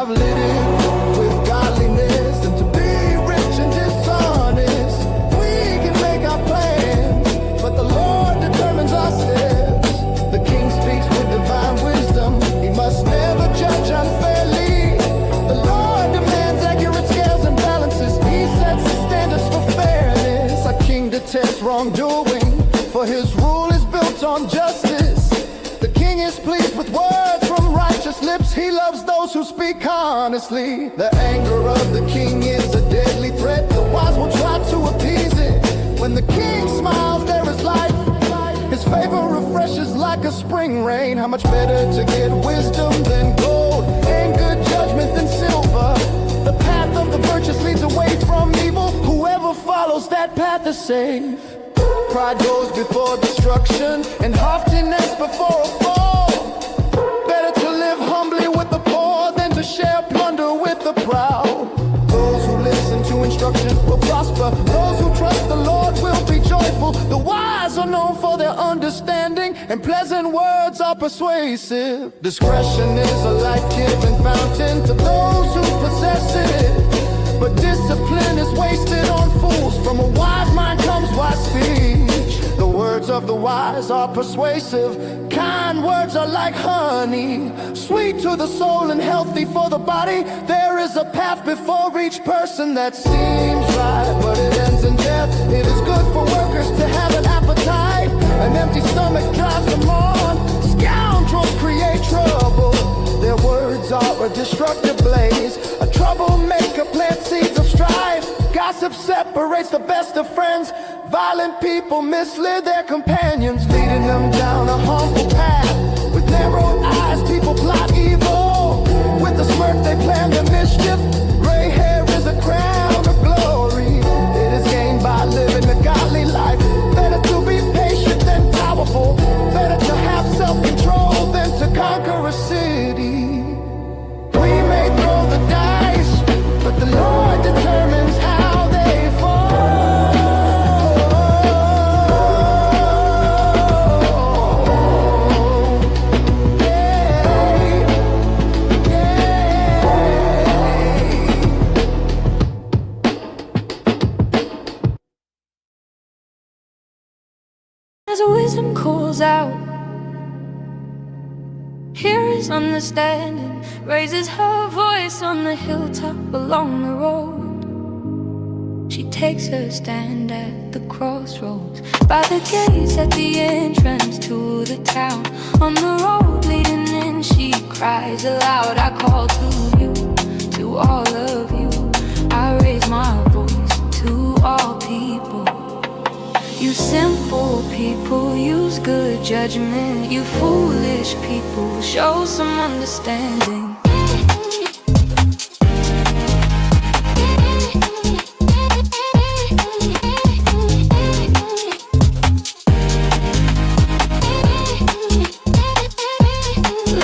have lived with godliness and to be rich and dishonest. We can make our plans, but the Lord determines our steps. The king speaks with divine wisdom. He must never judge unfairly. The Lord demands accurate scales and balances. He sets the standards for fairness. A king detests wrongdoing, for his rule is built on justice. The king is pleased with words from righteous lips. He loves those who speak honestly. The anger of the king is a deadly threat. The wise will try to appease it. When the king smiles, there is life. His favor refreshes like a spring rain. How much better to get wisdom than gold, and good judgment than silver. The path of the virtuous leads away from evil. Whoever follows that path is safe. Pride goes before destruction, and haughtiness before a fall. Better to live humbly with the poor than to share plunder with the proud. Those who listen to instruction will prosper. Those who trust the Lord will be joyful. The wise are known for their understanding, and pleasant words are persuasive. Discretion is a life-giving fountain to those who possess it, but discipline is wasted on fools. From a wise mind comes wise speech. The words of the wise are persuasive. Kind words are like honey, sweet to the soul and healthy for the body. There is a path before each person that seems right, but it ends in death. It is good for workers to have an appetite. An empty stomach drives them on. Scoundrels create trouble. Their words are a destructive blaze. A troublemaker plants seeds of strife. Gossip separates the best of friends. Violent people mislead their companions, leading them down a harmful path. With narrow eyes, people plot evil. With a smirk, they plan their mischief. Gray hair is a crown of glory. It is gained by living a godly life. Better to be patient than powerful. Better to have self-control than to conquer a city. We may throw the dice, but the Lord determines how they fall. As wisdom calls out, here is understanding, raises her voice on the hilltop along the road. She takes her stand at the crossroads, by the gates at the entrance to the town. On the road leading in, she cries aloud, I call to you, to all of you. I raise my voice to all people. You simple people, use good judgment. You foolish people, show some understanding.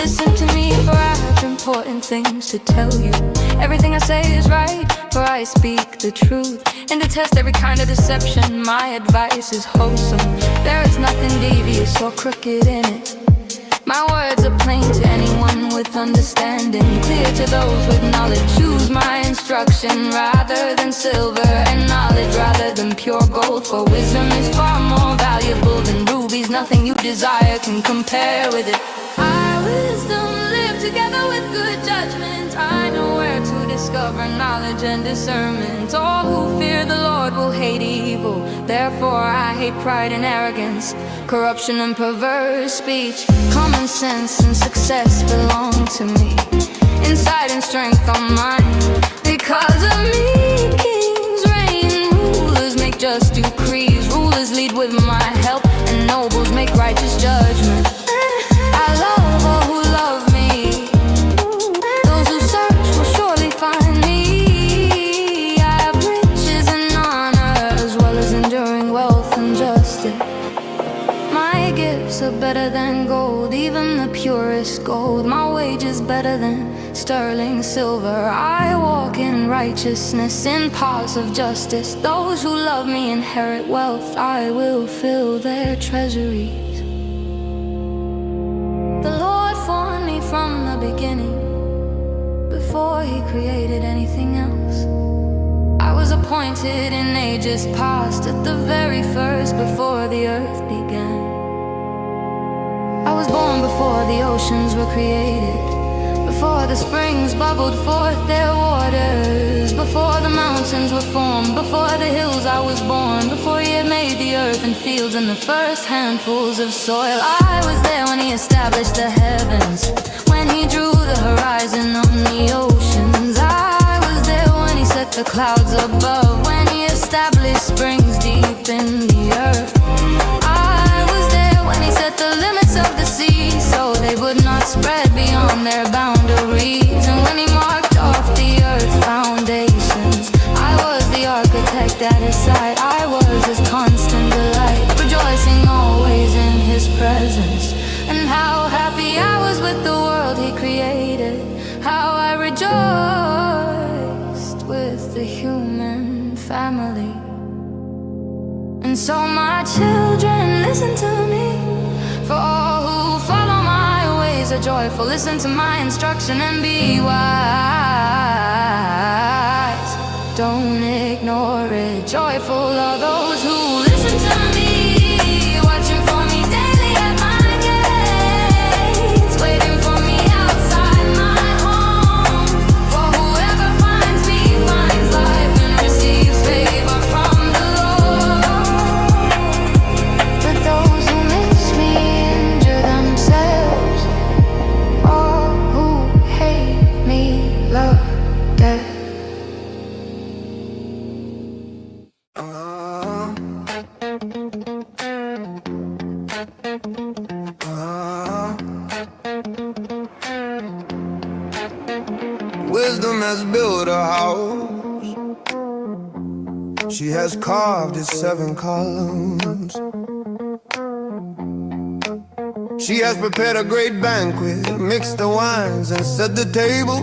Listen to me, for I have important things to tell you. Everything I say is right, for I speak the truth. And detest every kind of deception, my advice is wholesome. There is nothing devious or crooked in it. My words are plain to anyone with understanding, clear to those with knowledge. Choose my instruction rather than silver, and knowledge rather than pure gold. For wisdom is far more valuable than rubies. Nothing you desire can compare with it. I, wisdom, live together with good judgment. I know where to discover knowledge and discernment. All who fear the Lord will hate evil. Therefore I hate pride and arrogance, corruption and perverse speech. Common sense and success belong to me. Insight and strength are mine. Because of me, kings reign, rulers make just decrees. Rulers lead with my help, and nobles make righteous judgment. I love all who love me. Those who search will surely find me. I have riches and honor, as well as enduring wealth and justice. My gifts are better than gold, even the purest gold. My wage is better than sterling silver. I walk in righteousness, in paths of justice. Those who love me inherit wealth. I will fill their treasuries. The Lord formed me from the beginning, before before he created anything else. I was appointed in ages past, at the very first, before the earth began. I was born before the oceans were created, before the springs bubbled forth their waters, before the mountains were formed, before the hills I was born, before he had made the earth and fields and the first handfuls of soil. I was there when he established the heavens, when he drew the horizon on the oceans. I was there when he set the clouds above, when he established springs deep in the earth. I was there when he set the limits of the sea, so they would not spread beyond their boundaries. And when he marked off the earth's foundations, I was the architect at his side. I was his constant delight, rejoicing always in his presence. And how happy I was with the world he created, how I rejoiced with the human family. And so my children, listen to me, for all who follow my ways are joyful. Listen to my instruction and be wise. Don't ignore it. Joyful are those who listen to me, watching for me daily at my gates, waiting for me outside my home. For whoever finds me finds life and receives favor from the Lord. But those who miss me injure themselves. All who hate me love death. Wisdom has built a house. She has carved its 7 columns. She has prepared a great banquet, mixed the wines and set the table.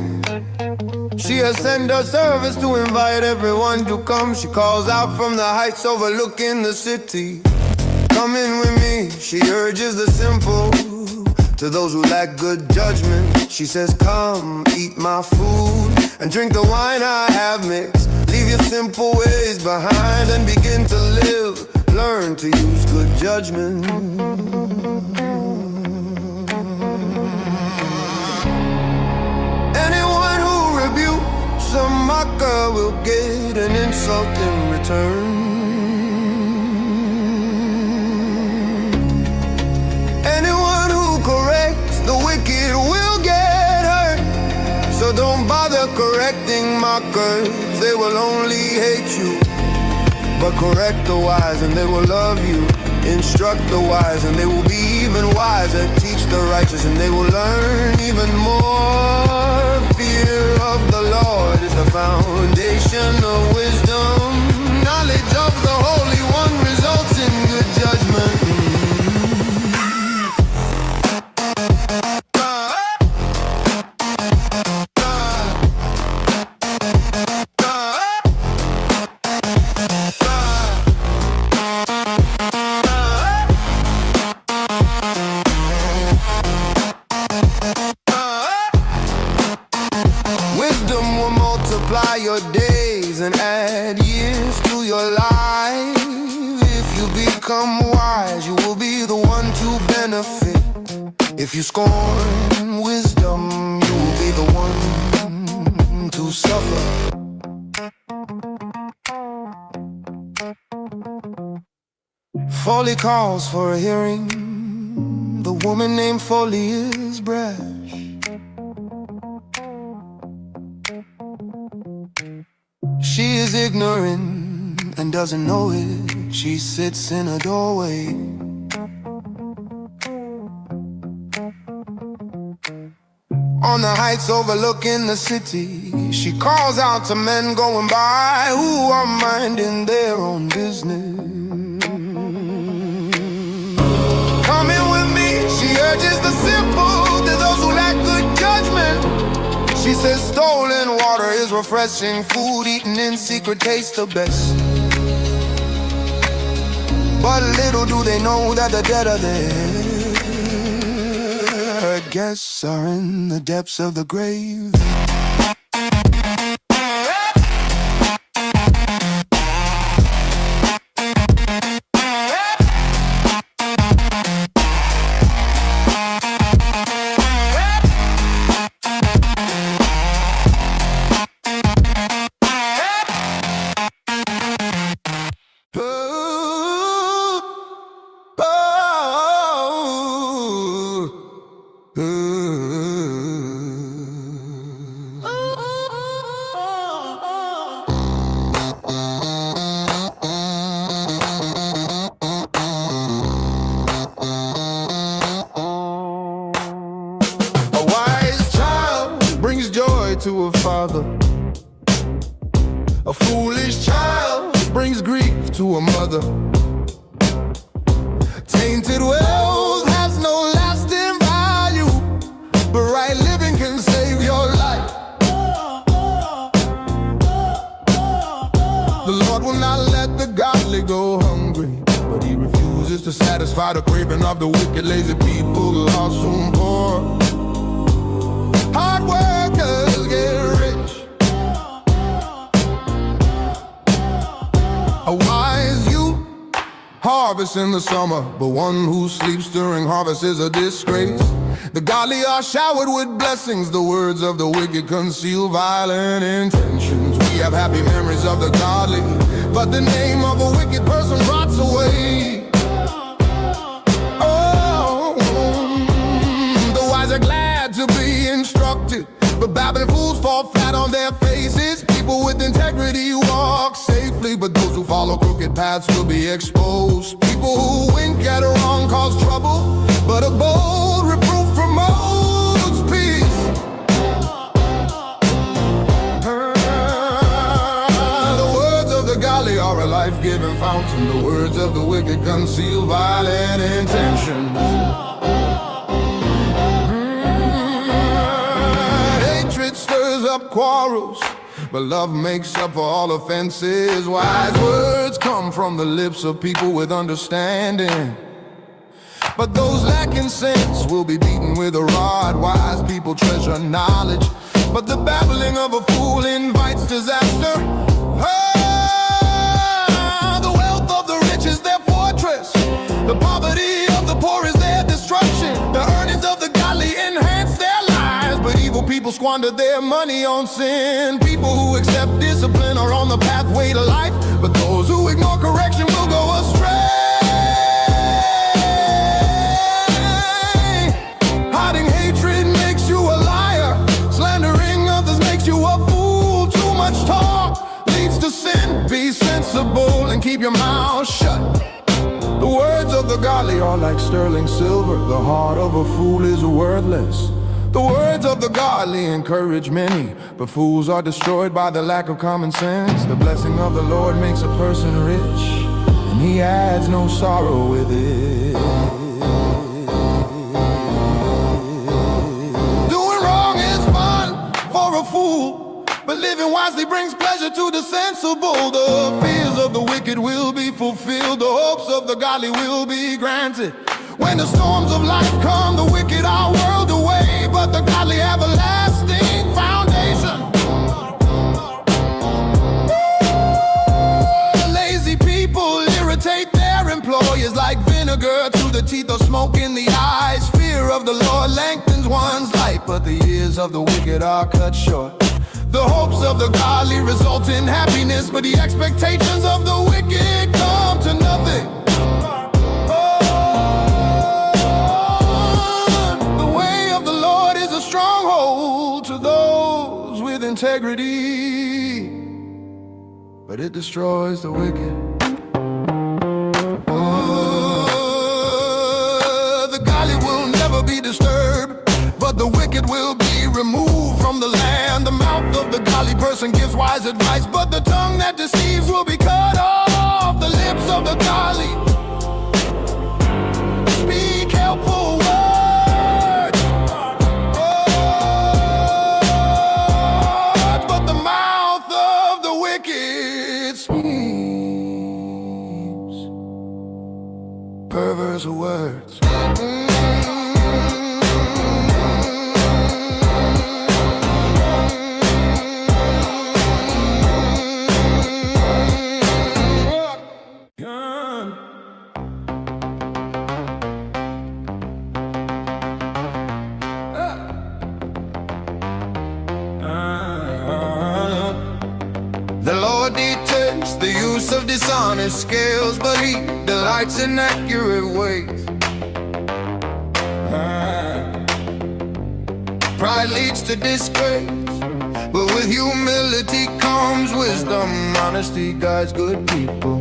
She has sent her servants to invite everyone to come. She calls out from the heights overlooking the city. Come in with me, she urges the simple. To those who lack good judgment, she says, come, eat my food and drink the wine I have mixed. Leave your simple ways behind and begin to live. Learn to use good judgment. Anyone who rebukes a mocker will get an insult in return. Anyone who corrects the wicked will get hurt. So don't bother correcting mockers, they will only hate you. But correct the wise and they will love you. Instruct the wise and they will be even wiser. Teach the righteous and they will learn even more. Fear of the Lord is the foundation of wisdom. Knowledge of the Holy One results in good judgment. Wisdom will multiply your days and add years to your life. If you become wise, you will be the one to benefit. If you scorn wisdom, you will be the one to suffer. Folly calls for a hearing. The woman named Folly is brash. She is ignorant and doesn't know it. She sits in a doorway. On the heights overlooking the city, she calls out to men going by who are minding their own business. Come in with me, she urges the simple, to those who lack good judgment. She says stolen water is refreshing, food eaten in secret tastes the best. But little do they know that the dead are there. Her guests are in the depths of the grave. joy to a father. A foolish child brings grief to a mother. Tainted wealth has no lasting value, but right living can save your life. The Lord will not let the godly go hungry, but He refuses to satisfy the craving of the wicked, lazy people, lost soon poor. Hard workers get rich. A wise youth harvests in the summer, but one who sleeps during harvest is a disgrace. The godly are showered with blessings, the words of the wicked conceal violent intentions. We have happy memories of the godly, but the name of a wicked person rots away. Oh, the wise are glad to be instructed, but babbling fools fall flat on their faces. People with integrity walk safely, but those who follow crooked paths will be exposed. People who wink at a wrong cause trouble, but a bold reproof promotes peace. The words of the godly are a life-giving fountain. The words of the wicked conceal violent intentions. Hatred stirs up quarrels, but love makes up for all offenses. Wise words come from the lips of people with understanding, but those lacking sense will be beaten with a rod. Wise people treasure knowledge, but the babbling of a fool invites disaster. The wealth of the rich is their fortress, the poverty of the poor is their destruction. The earnings of the godly enhance their lives, but evil people squander their money on sin. People who accept discipline are on the pathway to life, but those who ignore correction will go astray. Hiding hatred makes you a liar. Slandering others makes you a fool. Too much talk leads to sin. Be sensible and keep your mouth shut. The words of the godly are like sterling silver. The heart of a fool is worthless. The words of the godly encourage many, but fools are destroyed by the lack of common sense. The blessing of the Lord makes a person rich, and He adds no sorrow with it. Doing wrong is fun for a fool, but living wisely brings pleasure to the sensible. The fears of the wicked will be fulfilled, the hopes of the godly will be granted. When the storms of life come, the wicked are whirled away, but the godly have a lasting foundation. Lazy people irritate their employers like vinegar to the teeth or smoke in the eyes. Fear of the Lord lengthens one's life, but the years of the wicked are cut short. The hopes of the godly result in happiness, but the expectations of the wicked come to nothing. Stronghold to those with integrity, but it destroys the wicked. The godly will never be disturbed, but the wicked will be removed from the land. The mouth of the godly person gives wise advice, but the tongue that deceives will be cut off. The lips of the godly speak helpful words, perverse words. The Lord detests the use of dishonest scales, but He delights in accurate ways. Pride leads to disgrace, but with humility comes wisdom. Honesty guides good people,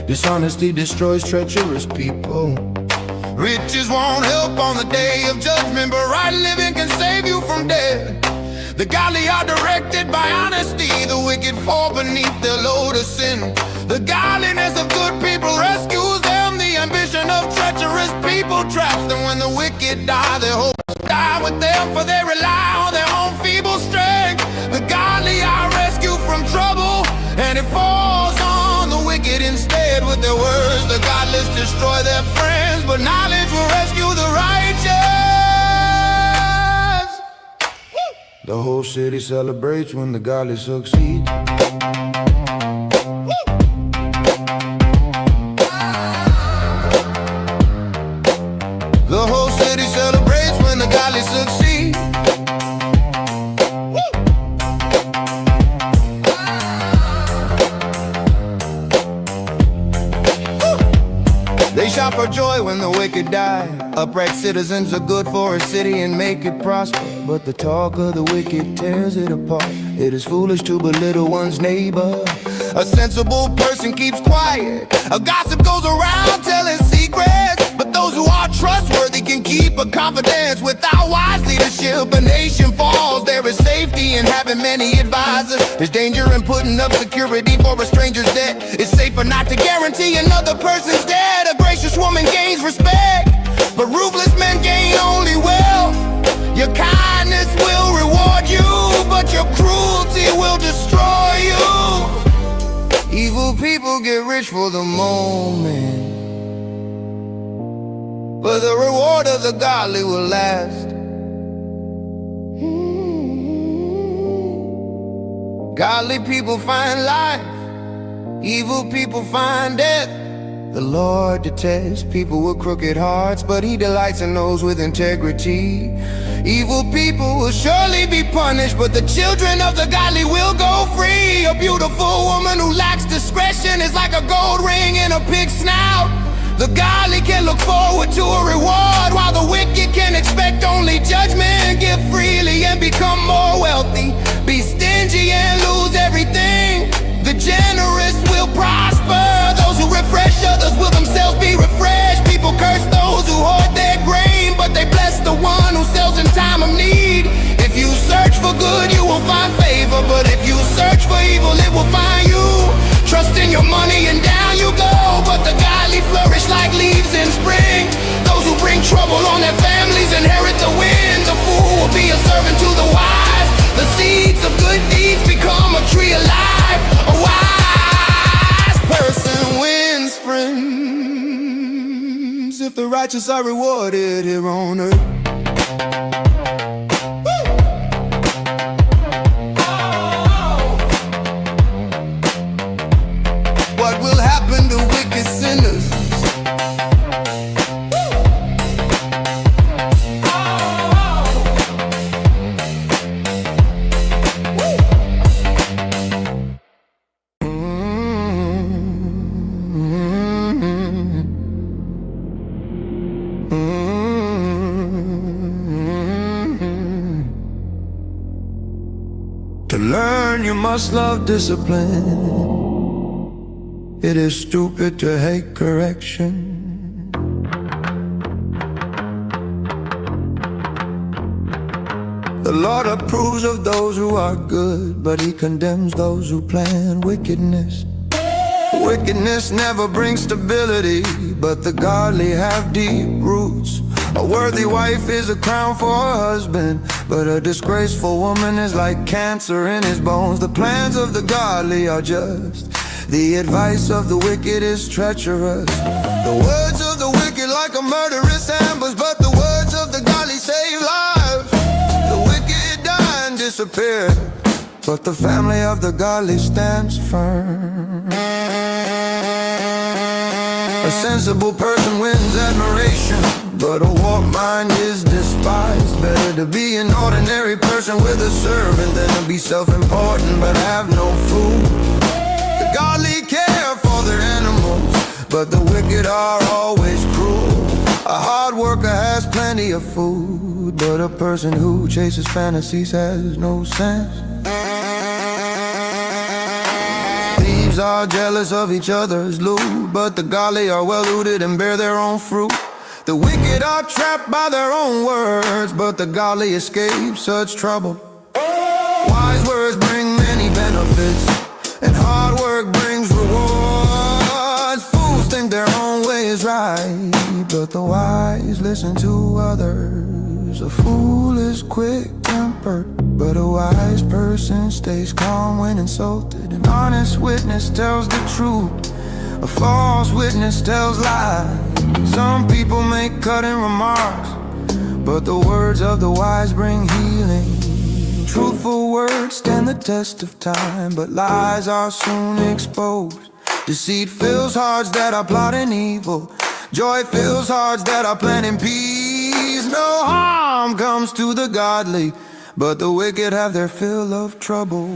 dishonesty destroys treacherous people. Riches won't help on the day of judgment, but right living can save you from death. The godly are directed by honesty, the wicked fall beneath their load of sin. The godliness of good people rescues them, the ambition of treacherous people traps them. When the wicked die, their hopes die with them, for they rely on their own feeble strength. The godly are rescued from trouble, and it falls on the wicked instead. With their words, the godless destroy their friends, but knowledge will rescue the righteous. The whole city celebrates when the godly succeed. The whole city celebrates when the godly succeed. They shout for joy when the wicked die. Upright citizens are good for a city and make it prosper, but the talk of the wicked tears it apart. It is foolish to belittle one's neighbor. A sensible person keeps quiet. A gossip goes around telling secrets, but those who are trustworthy can keep a confidence. Without wise leadership, a nation falls. There is safety in having many advisors. There's danger in putting up security for a stranger's debt. It's safer not to guarantee another person's debt. A gracious woman gains respect, but ruthless men gain only wealth. Your kindness will reward you, but your cruelty will destroy you. Evil people get rich for the moment, but the reward of the godly will last. Godly people find life, evil people find death. The Lord detests people with crooked hearts, but He delights in those with integrity. Evil people will surely be punished, but the children of the godly will go free. A beautiful woman who lacks discretion is like a gold ring in a pig's snout. The godly can look forward to a reward, while the wicked can expect only judgment. Give freely and become more wealthy. Be stingy and lose everything. The generous will prosper. Those who refresh others will themselves be refreshed. People curse those who hoard their grain, but they bless the one who sells in time of need. If you search for good, you will find favor, but if you search for evil, it will find you. Trust in your money and down you go, but the godly flourish like leaves in spring. Those who bring trouble on their families inherit the wind. The fool will be a servant to the wise. The seeds of good deeds become a tree alive. A wise person wins friends if the righteous are rewarded here on earth. What will happen to wicked sinners? To learn, you must love discipline. It is stupid to hate correction. The Lord approves of those who are good, but He condemns those who plan wickedness. Wickedness never brings stability, but the godly have deep roots. A worthy wife is a crown for her husband, but a disgraceful woman is like cancer in his bones. The plans of the godly are just, the advice of the wicked is treacherous. The words of the wicked like a murderous ambush, but the words of the godly save lives. The wicked die and disappear, but the family of the godly stands firm. A sensible person wins admiration, but a warped mind is despised. Better to be an ordinary person with a servant than to be self-important but have no food. The godly care for their animals, but the wicked are always cruel. A hard worker has plenty of food, but a person who chases fantasies has no sense. Thieves are jealous of each other's loot, but the godly are well looted and bear their own fruit. The wicked are trapped by their own words, but the godly escape such trouble. Wise words bring many benefits, and hard work brings rewards. Fools think their own way is right, but the wise listen to others. A fool is quick-tempered, but a wise person stays calm when insulted. An honest witness tells the truth, a false witness tells lies. Some people make cutting remarks, but the words of the wise bring healing. Truthful words stand the test of time, but lies are soon exposed. Deceit fills hearts that are plotting evil. Joy fills hearts that are planning peace. No harm comes to the godly, but the wicked have their fill of trouble.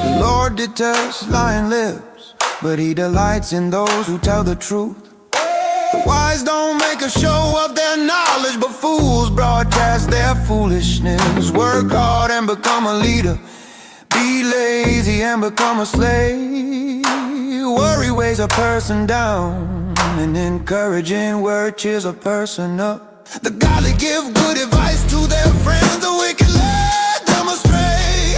The Lord detests lying lips, but He delights in those who tell the truth. The wise don't make a show of their knowledge, but fools broadcast their foolishness. Work hard and become a leader, be lazy and become a slave. Worry weighs a person down, and encouraging word cheers a person up. The godly give good advice to their friends, the wicked lead them astray.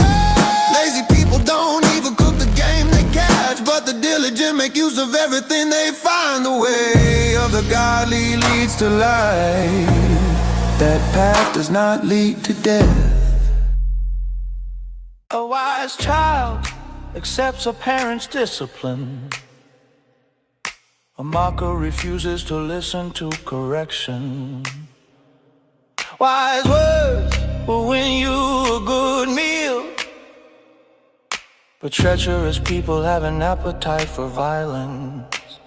Lazy people don't even cook the game they catch, but the diligent make use of everything they find. The way of the godly leads to life, that path does not lead to death. A wise child accepts a parent's discipline. A mocker refuses to listen to correction. Wise words will win you a good meal, but treacherous people have an appetite for violence.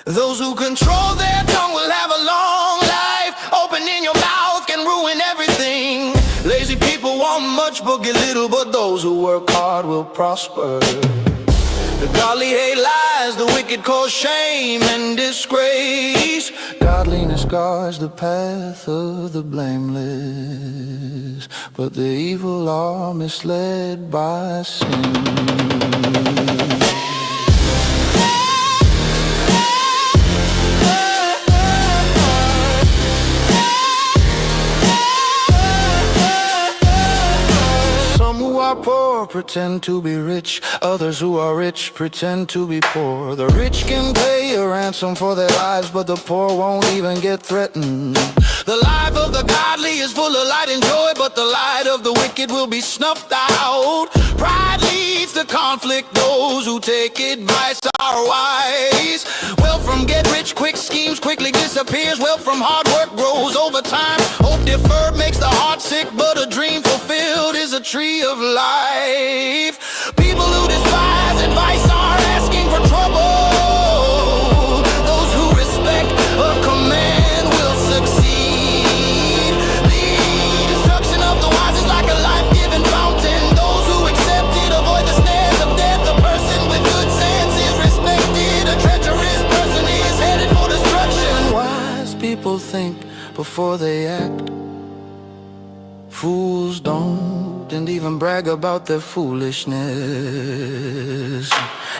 Those who control their tongue will have a long life. Opening your mouth can ruin everything. Lazy people want much but get little, but those who work hard will prosper. The godly hate lies, the wicked cause shame and disgrace. Godliness guards the path of the blameless, but the evil are misled by sin. Poor pretend to be rich, others who are rich pretend to be poor. The rich can pay a ransom for their lives, but the poor won't even get threatened. The life of the godly is full of light and joy, but the light of the wicked will be snuffed out. Pride leads to conflict, those who take advice are wise. Wealth from get rich quick schemes quickly disappears. Wealth from hard work grows over time. Hope deferred makes the heart sick, but a dream fulfilled is a tree of life. People who despise advice are asking for trouble. Those who respect a command will succeed. The destruction of the wise is like a life-giving fountain. Those who accept it avoid the snares of death. A person with good sense is respected. A treacherous person is headed for destruction. Wise people think before they act. Fools don't, and even brag about their foolishness.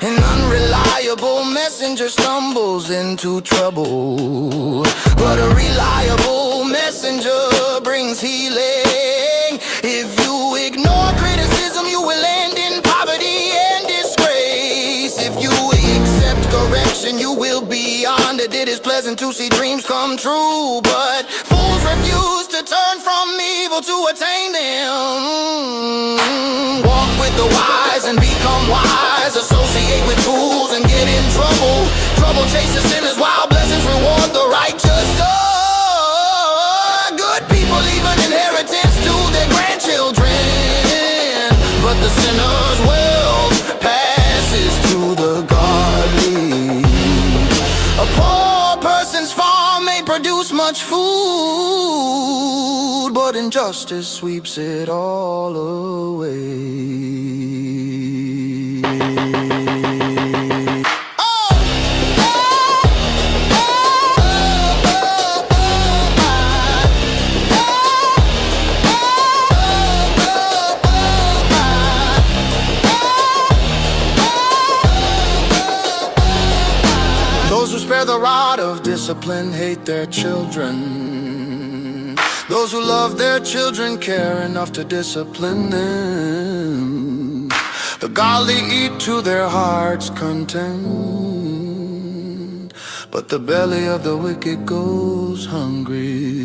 An unreliable messenger stumbles into trouble, but a reliable messenger brings healing. If you ignore criticism, you will end in poverty and disgrace. If you accept correction, you will be honored. It is pleasant to see dreams come true, but fools refuse to turn from evil to attain them. Walk with the wise and become wise. Associate with fools and get in trouble. Trouble chases sinners while blessings reward the righteous. Good people leave an inheritance to their grandchildren, but the sinner's wealth passes to the godly. A poor person's farm may produce much food, but injustice sweeps it all away. Those who spare the rod of discipline hate their children. Those who love their children care enough to discipline them. The godly eat to their heart's content, but the belly of the wicked goes hungry.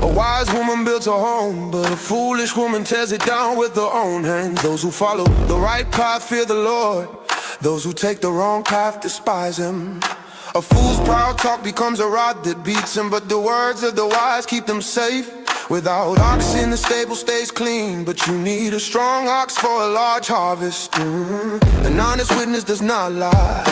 A wise woman builds a home, but a foolish woman tears it down with her own hands. Those who follow the right path fear the Lord. Those who take the wrong path despise him. A fool's proud talk becomes a rod that beats him, but the words of the wise keep them safe. Without oxen, the stable stays clean, but you need a strong ox for a large harvest. An honest witness does not lie.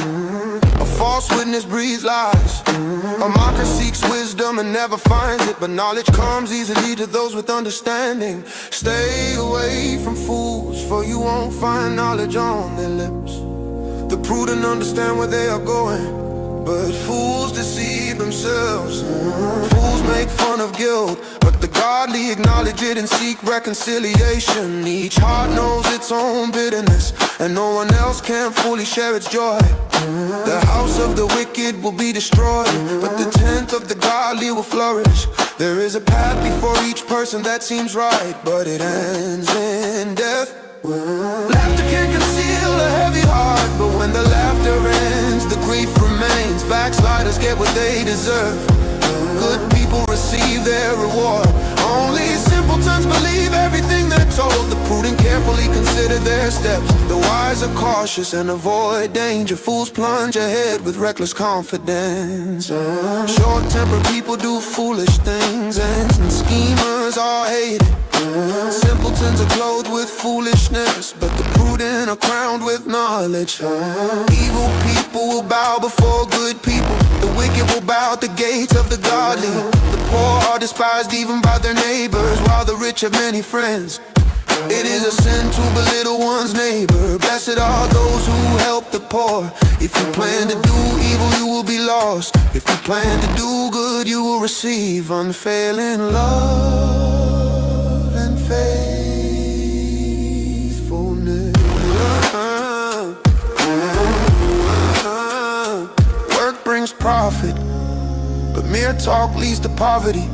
A false witness breathes lies. A mocker seeks wisdom and never finds it, but knowledge comes easily to those with understanding. Stay away from fools, for you won't find knowledge on their lips. The prudent understand where they are going, but fools deceive themselves. Fools make fun of guilt, but the godly acknowledge it and seek reconciliation. Each heart knows its own bitterness, and no one else can fully share its joy. The house of the wicked will be destroyed, but the tent of the godly will flourish. There is a path before each person that seems right, but it ends in death. Laughter can conceal a heavy heart, but when the laughter ends, the grief remains. Backsliders get what they deserve. Good people receive their reward. Only simpletons believe everything they're told. The prudent carefully consider their steps. The wise are cautious and avoid danger. Fools plunge ahead with reckless confidence. Short-tempered people do foolish things, and schemers are hated. Simpletons are clothed with foolishness, but the prudent are crowned with knowledge. Evil people will bow before good people. The wicked will bow at the gates of the godly. The poor are despised even by their neighbors, while the rich have many friends. It is a sin to belittle one's neighbor. Blessed are those who help the poor. If you plan to do evil, you will be lost. If you plan to do good, you will receive unfailing love and faithfulness. Work brings profit, but mere talk leads to poverty.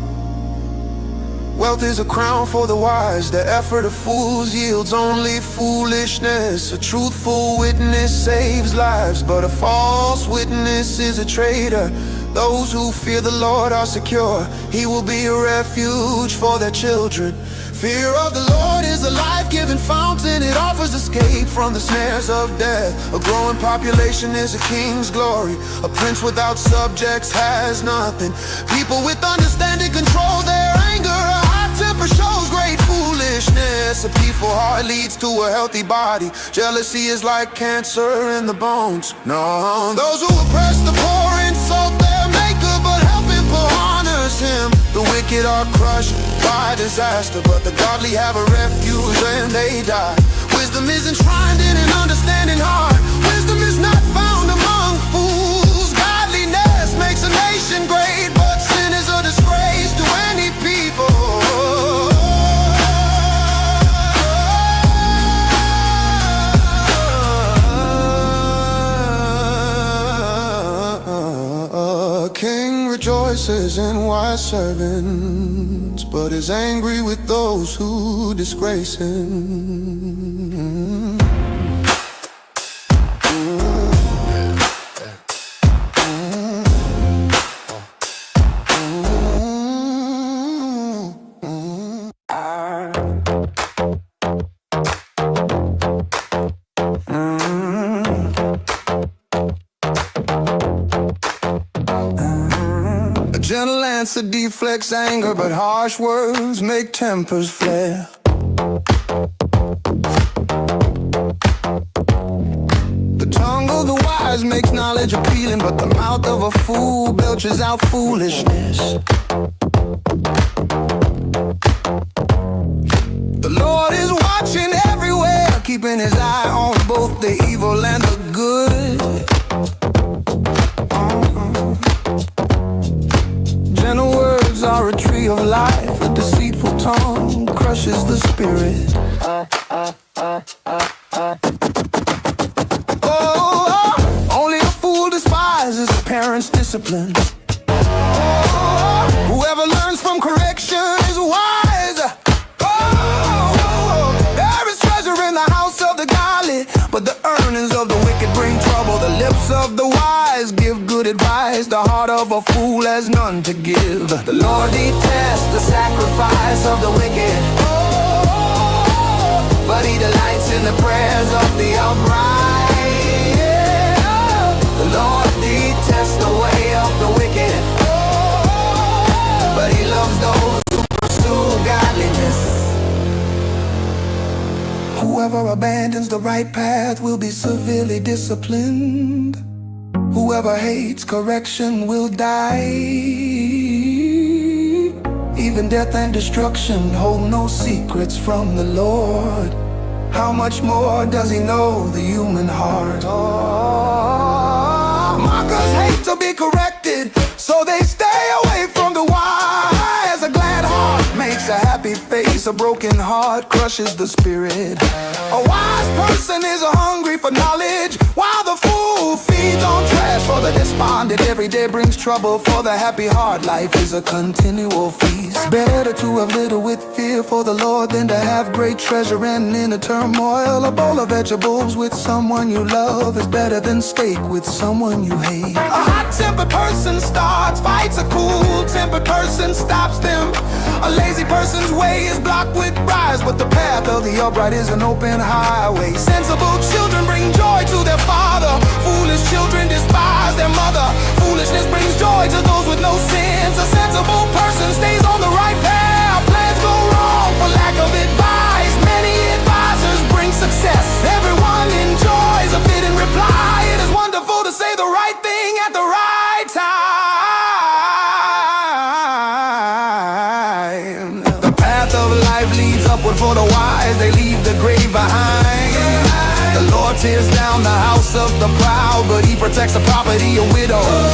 Wealth is a crown for the wise. The effort of fools yields only foolishness. A truthful witness saves lives, but a false witness is a traitor. Those who fear the Lord are secure. He will be a refuge for their children. Fear of the Lord is a life-giving fountain. It offers escape from the snares of death. A growing population is a king's glory. A prince without subjects has nothing. People with understanding control their anger. A hot temper shows great foolishness. A peaceful heart leads to a healthy body. Jealousy is like cancer in the bones. No, those who oppress the poor insult their maker, but helping poor honors him. The wicked are crushed by disaster, but the godly have a refuge when they die. Wisdom is enshrined in an understanding heart. Wisdom is not found among fools. Godliness makes a nation great, but sin is a disgrace to any people. A king rejoices in wise servants, but is angry with those who disgrace him. A gentle answer deflects anger, but harsh words make tempers flare. The tongue of the wise makes knowledge appealing, but the mouth of a fool belches out foolishness. are a tree of life. A deceitful tongue crushes the spirit. Only a fool despises a parent's discipline. Whoever learns from correction is wise. There is treasure in the house of the godly, but the earnings of the wicked bring trouble. The lips of the wise give good advice. The heart of a fool has none to give. The Lord detests the sacrifice of the wicked, but he delights in the prayers of the upright. The Lord detests the way of the wicked, but he loves those who pursue godliness. Whoever abandons the right path will be severely disciplined. Whoever hates correction will die. Even death and destruction hold no secrets from the Lord. How much more does he know the human heart? Mockers hate to be corrected, so they stay away from the wise. A glad heart makes a happy face. A broken heart crushes the spirit. A wise person is hungry for knowledge, while the fool feeds on trash. For the despondent, every day brings trouble. For the happy heart, life is a continual feast. Better to have little with fear for the Lord than to have great treasure and in a turmoil. A bowl of vegetables with someone you love is better than steak with someone you hate. A hot-tempered person starts fights, a cool-tempered person stops them. A lazy person's way is blocked with bribes, but the path of the upright is an open highway. Sensible children bring joy to their father. Foolish children despise their mother. Foolishness brings joy to those with no sense. A sensible person stays on the right path. Plans go wrong for lack of advice. Many advisors bring success. Everyone enjoys a fitting reply. It is wonderful to say the right thing at the right time. The path of life leads upward for the wise. They leave the grave behind. The Lord tears down the house of the proud, but he protects the property of widows.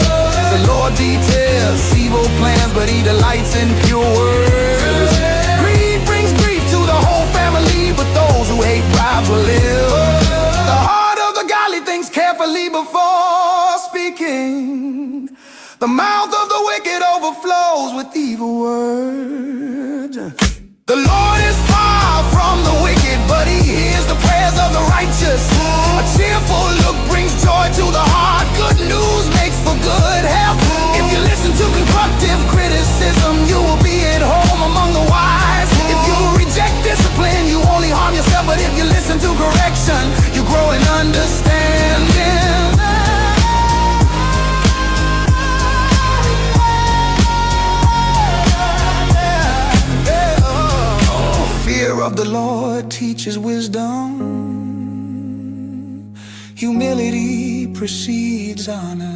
The Lord details evil plans, but he delights in pure words. Greed brings grief to the whole family, but those who hate bribes will live. The heart of the godly thinks carefully before speaking. The mouth of the wicked overflows with evil words. The Lord is far from the wicked, but he hears the prayers of the righteous. A cheerful look brings joy to the heart. Good news makes for good health. If you listen to constructive criticism, you will be at home among the wise. If you reject discipline, you only harm yourself. But if you listen to correction, you grow in understanding. Fear of the Lord teaches wisdom. Humility precedes honor.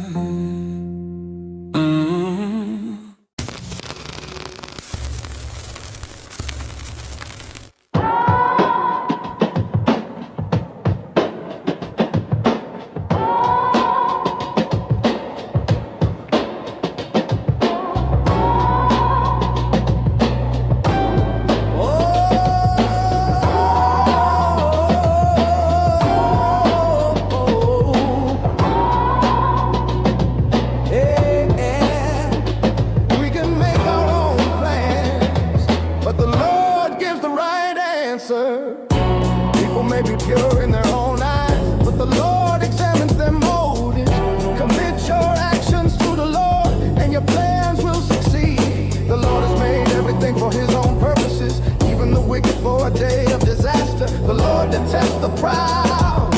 People may be pure in their own eyes, but the Lord examines their motives. Commit your actions to the Lord, and your plans will succeed. The Lord has made everything for his own purposes, even the wicked for a day of disaster. The Lord detests the proud.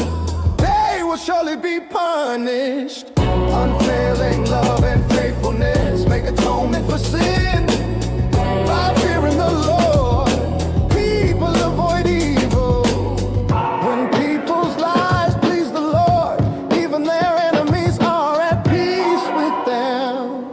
They will surely be punished. Unfailing love and faithfulness make atonement for sin. By fearing the Lord, people avoid evil. When people's lives please the Lord, even their enemies are at peace with them.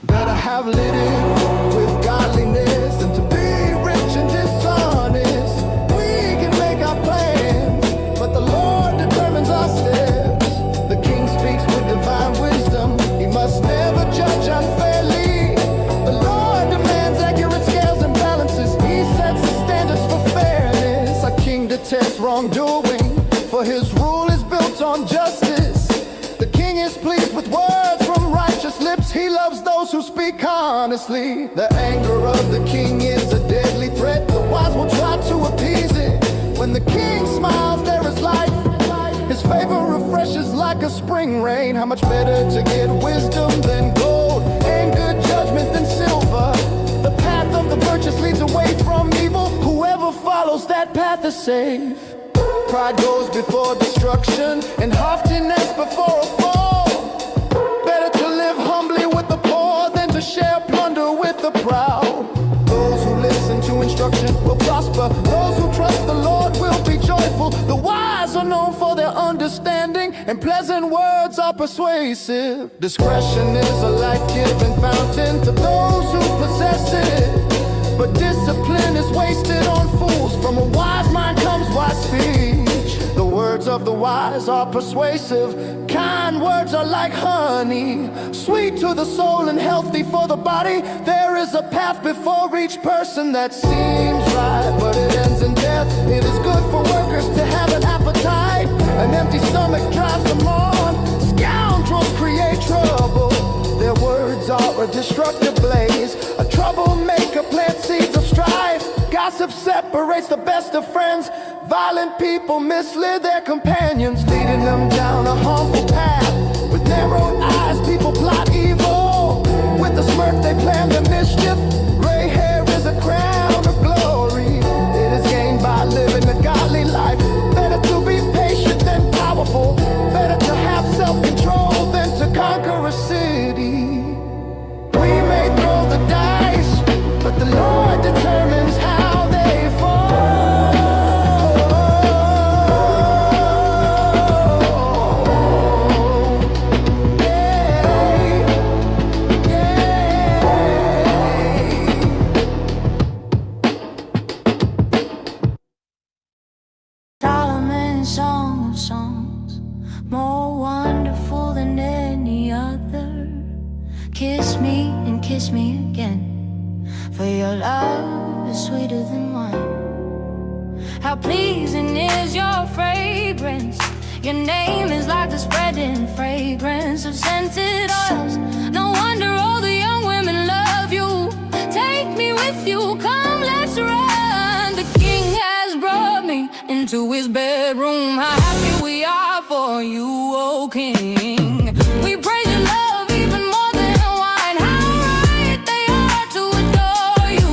Better have lived with godliness than to be rich and dishonest. We can make our plans, but the Lord determines our steps. The King speaks with divine wisdom. He must never judge unfairly. those who speak honestly. The anger of the king is a deadly threat. The wise will try to appease it. When the king smiles, there is life. His favor refreshes like a spring rain. How much better to get wisdom than gold, and good judgment than silver. The path of the virtuous leads away from evil. Whoever follows that path is safe. Pride goes before destruction, and haughtiness before a fall. Better to live humbly with the poor than to share plunder with the proud. Those who listen to instruction will prosper. Those who trust the Lord will be joyful. The wise are known for their understanding, and pleasant words are persuasive. Discretion is a life-giving fountain to those who possess it, but discipline is wasted on fools. From a wise mind comes wise speech. The words of the wise are persuasive. Kind words are like honey, sweet to the soul and healthy for the body. There is a path before each person that seems right, but it ends in death. It is good for workers to have an appetite. An empty stomach drives them on. Scoundrels create trouble. Their words are a destructive blaze. A troublemaker plants seeds of strife. Gossip separates the best of friends. Violent people mislead their companions, leading them down a harmful path. With narrowed eyes, people plot evil. With a smirk, they plan their mischief. Gray hair is a crown of glory. It is gained by living a godly life. Better to be patient than powerful. Better to have self-control than to conquer a city. We may throw the dice, but the Lord determines how they fall. Solomon's Song of Songs, more wonderful than any other. Kiss me and kiss me again, for your love is sweeter than wine. How pleasing is your fragrance. Your name is like the spreading fragrance of scented oils. No wonder all the young women love you. Take me with you, come let's run. The king has brought me into his bedroom. How happy we are for you, O king. We praise your love even more than wine. How right they are to adore you.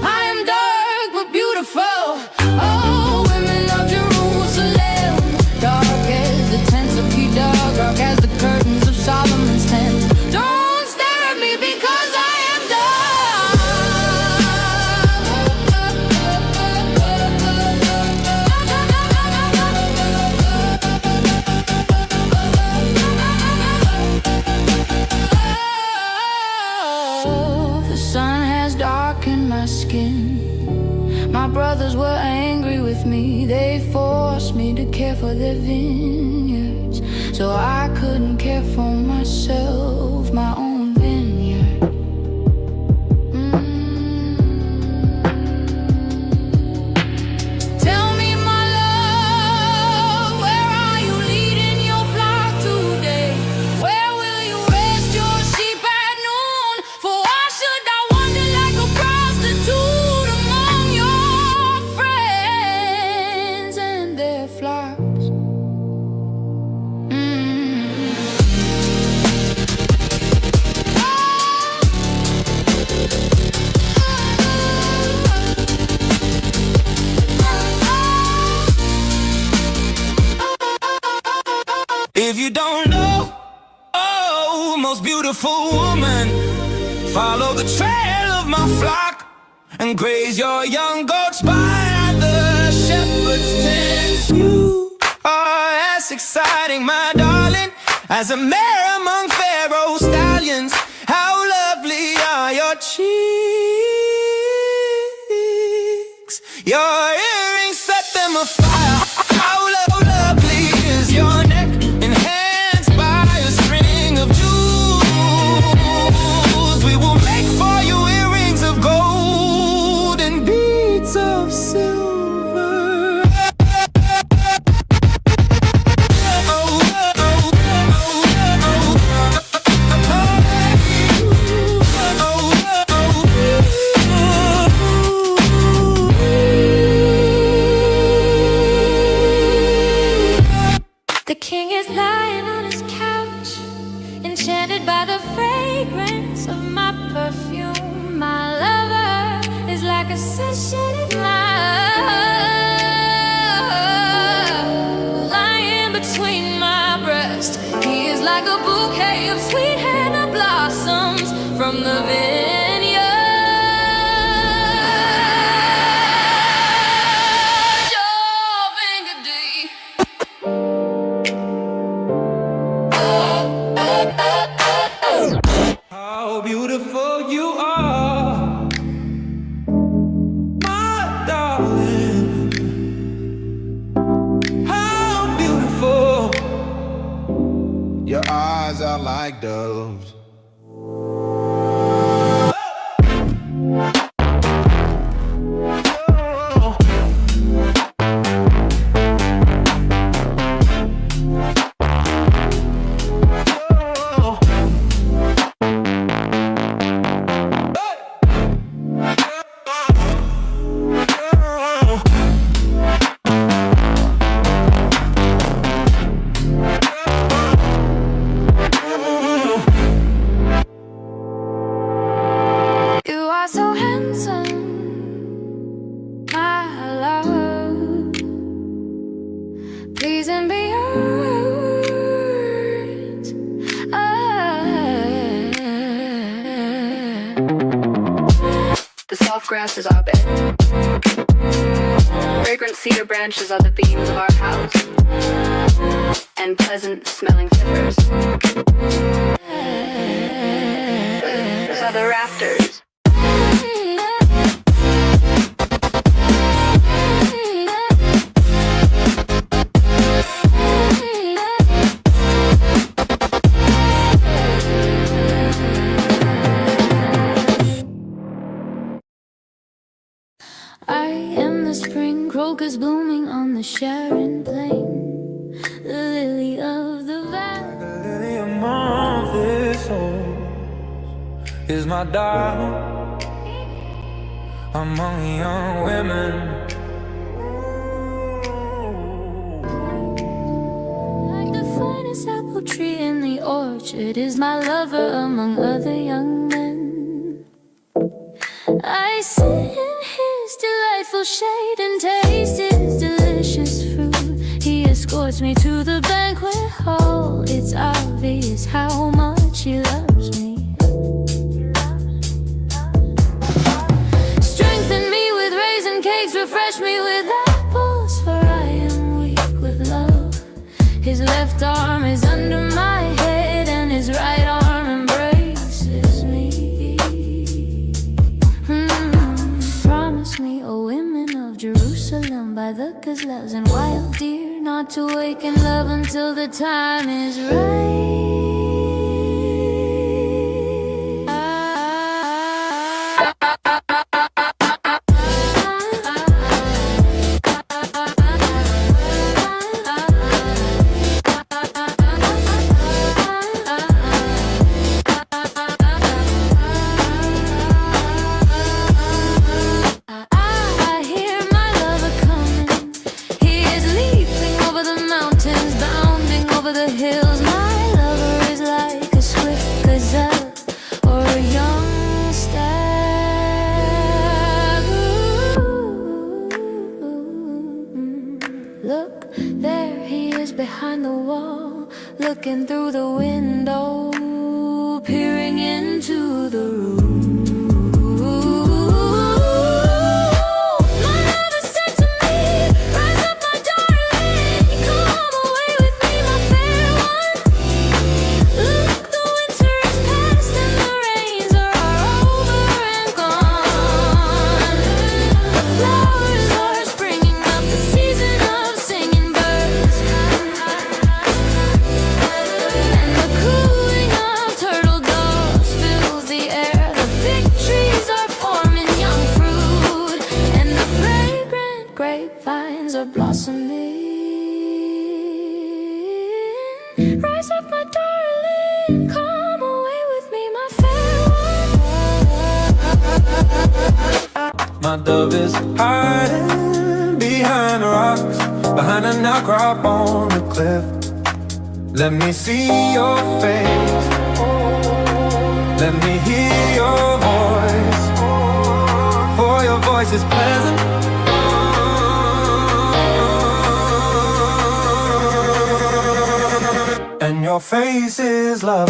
I am dark but beautiful, oh women of Jerusalem. Dark as the tents of Kedar, dark as the curtains of Solomon's tent. Don't stare at me because I am The sun has darkened my skin. My brothers were angry with me. They forced me to care for their vineyards, so I couldn't care for myself, my own vineyard. Tell me, my love, where are you leading your flock today? Where will you rest your sheep at noon? For why should I wander like a prostitute among your friends and their flocks? If you don't know, oh, most beautiful woman, follow the trail of my flock and graze your young goats by the shepherd's tent. You are as exciting, my darling, as a mare among Pharaoh's stallions. How lovely are your cheeks, your earrings set them afire. How lovely is your neck, enhanced by a string of jewels. We will make for you earrings of gold and beads of silver. from the vineyard. Your finger deep. How beautiful you are, my darling. How beautiful. Your eyes are like doves. You are so handsome, my love. Please and be yours. The soft grass is our bed. Fragrant cedar branches are the beams of our house, and pleasant smelling feathers. Those are the rafters. I am the spring crocus blooming on the Sharon plain, the lily of the valley. The lily among this soul is my darling among young women. Like the finest apple tree in the orchard is my lover among other young men. I sit in his delightful shade and taste his delicious fruit. He escorts me to the banquet hall. It's obvious how much he loves me. Strengthen me with raisin cakes, refresh me with apples, for I am weak with love. His left arm is under my head and his right arm embraces me. Promise me, O women of Jerusalem, by the gazelles and wild deer, not to wake in love until the time is right. I hear my lover coming. He is leaping over the mountains, bounding over the hills. My lover is like a swift gazelle or a young stag. Look, there he is behind the wall, looking through the window, peering into the room. My lover said to me, rise up, my darling, come away with me, my fair one. Look, the winter is past and the rains are over and gone. The flowers are springing up, the season of singing birds, and the cooing of turtle doves fills the air. The fig trees are forming young fruit, and the fragrant grapevines are blossoming. Rise up, my darling, come away with me, my fair one. My dove is hiding behind the rocks, behind an outcrop on the cliff. Let me see your face, let me hear your voice, for your voice is pleasant. And your face is love.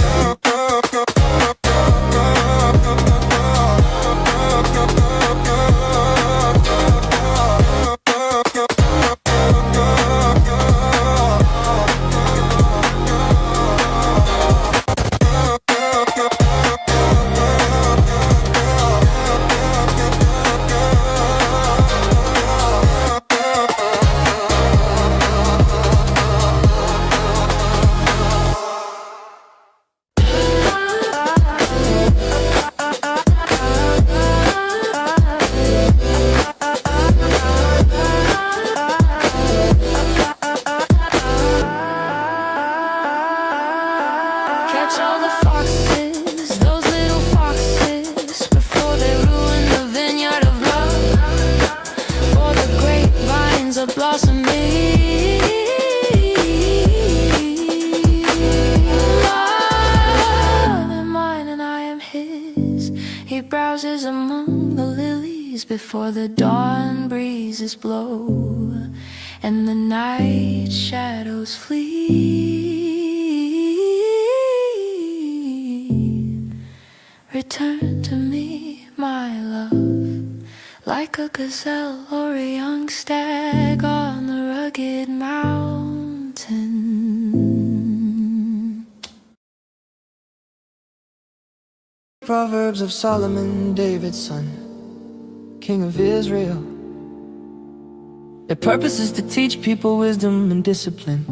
He browses among the lilies before the dawn breezes blow and the night shadows flee. Return to me, my love, like a gazelle or a young stag on the rugged mountain. Proverbs of Solomon, David's son, King of Israel. Their purpose is to teach people wisdom and discipline,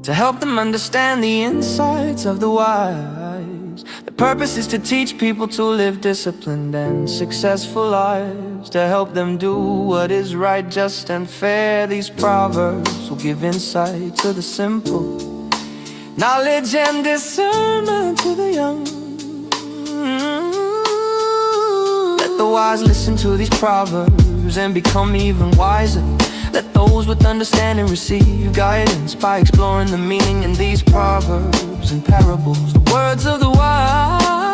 to help them understand the insights of the wise. The purpose is to teach people to live disciplined and successful lives, to help them do what is right, just and fair. These proverbs will give insight to the simple, knowledge and discernment to the young. Let the wise listen to these proverbs and become even wiser. Let those with understanding receive guidance by exploring the meaning in these proverbs and parables. The words of the wise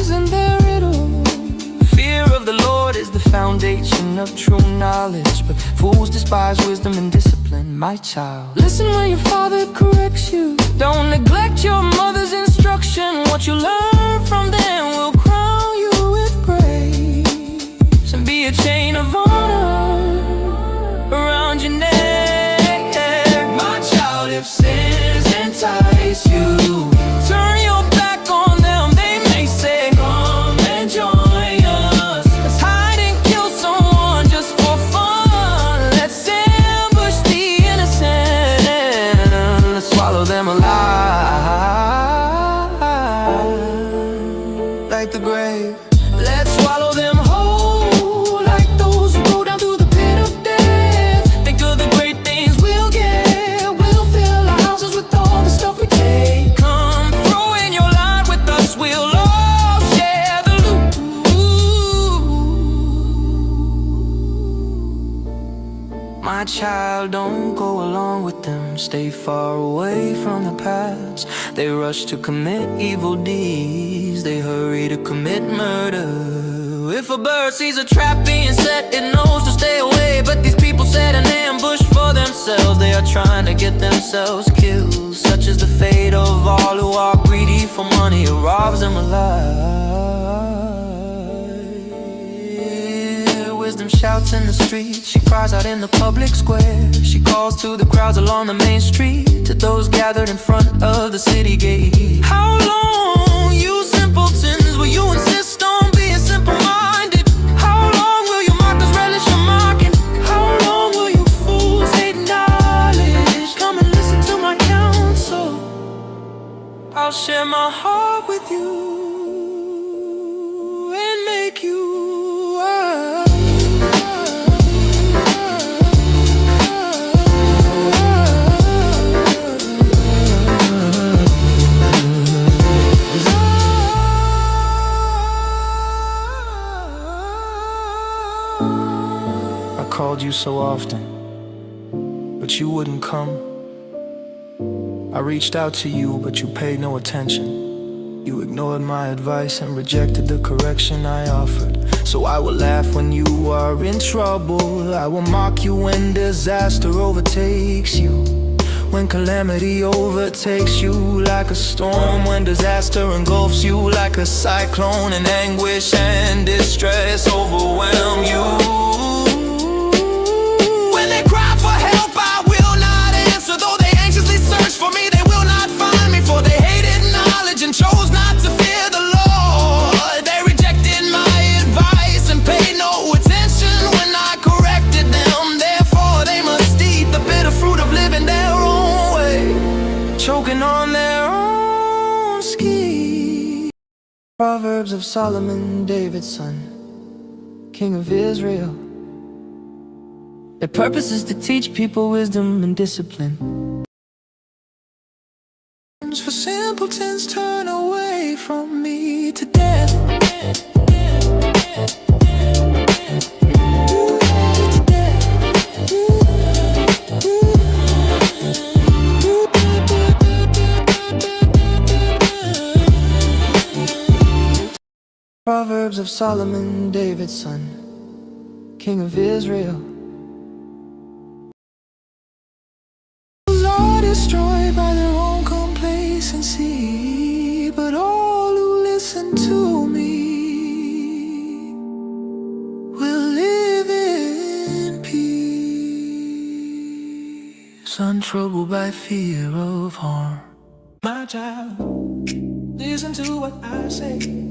and their riddles. Fear of the Lord is the foundation of true knowledge, but fools despise wisdom and discipline. My child, listen when your father corrects you. Don't neglect your mother's instruction. What you learn from them will crown you with grace and be a chain of honor around your neck. My child, if sins entice you, turn your back on them. They may say, come and join us. Let's hide and kill someone just for fun. Let's ambush the innocent. Let's swallow them alive like the grave. Let's swallow them whole like those who go down to the pit of death. Think of the great things we'll get. We'll fill our houses with all the stuff we take. Come throw in your line with us. We'll all share the loot. My child, don't go along with them. Stay far away from the paths. They rush to commit evil deeds. They hurry to commit murder. If a bird sees a trap being set, it knows to stay away. But these people set an ambush for themselves. They are trying to get themselves killed. Such is the fate of all who are greedy for money. It robs them alive. Wisdom shouts in the street. She cries out in the public square. She calls to the crowds along the main street, to those gathered in front of the city gate. How long, you simpletons, will you insist on being simple-minded? How long will you mockers relish your mocking? How long will you fools hate knowledge? Come and listen to my counsel. I'll share my heart with you and make you wise. I called you so often, but you wouldn't come. I reached out to you, but you paid no attention. You ignored my advice and rejected the correction I offered. So I will laugh when you are in trouble. I will mock you when disaster overtakes you, when calamity overtakes you like a storm, when disaster engulfs you like a cyclone, and anguish and distress overwhelm you. When they cry for help, I will not answer. Though they anxiously search for me, they will not find me. For they hated knowledge and chose not to fear the Lord. They rejected my advice and paid no attention when I corrected them. Therefore they must eat the bitter fruit of living their own way, choking on their own schemes. Proverbs of Solomon, David's son, King of Israel. Their purpose is to teach people wisdom and discipline. For simpletons turn away from me to death. Proverbs of Solomon, David's son, King of Israel. Are destroyed by their own complacency, but all who listen to me will live in peace, untroubled by fear of harm. My child, listen to what I say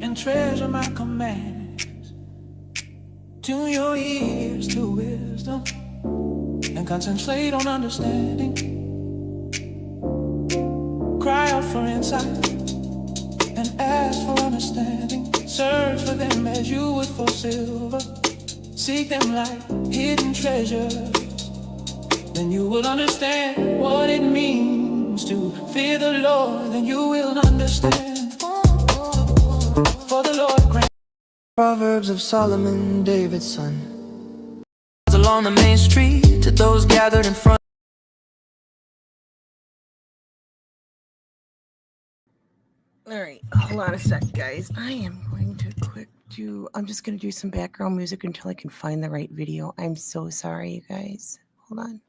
and treasure my commands. Tune your ears to wisdom and concentrate on understanding. Cry out for insight and ask for understanding. Search for them as you would for silver. Seek them like hidden treasures. Then you will understand what it means to fear the Lord. Then you will understand. For the Lord grant. Proverbs of Solomon, David's son. Along the main street to those gathered in front. Alright, hold on a sec, guys. I am going to I'm just going to do some background music until I can find the right video. I'm so sorry, you guys. Hold on.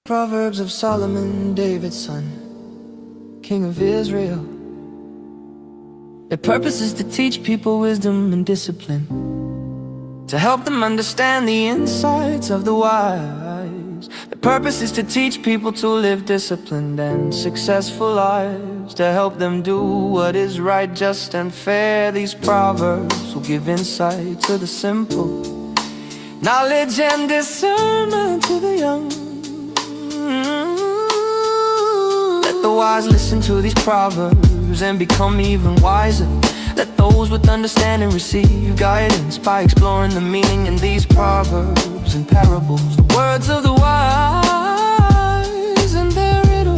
Proverbs of Solomon, David's son, King of Israel. Their purpose is to teach people wisdom and discipline, to help them understand the insights of the wise. The purpose is to teach people to live disciplined and successful lives, to help them do what is right, just and fair. These proverbs will give insight to the simple, knowledge and discernment to the young. Let the wise listen to these proverbs and become even wiser. Let those with understanding receive guidance by exploring the meaning in these proverbs and parables, the words of the wise and their riddle.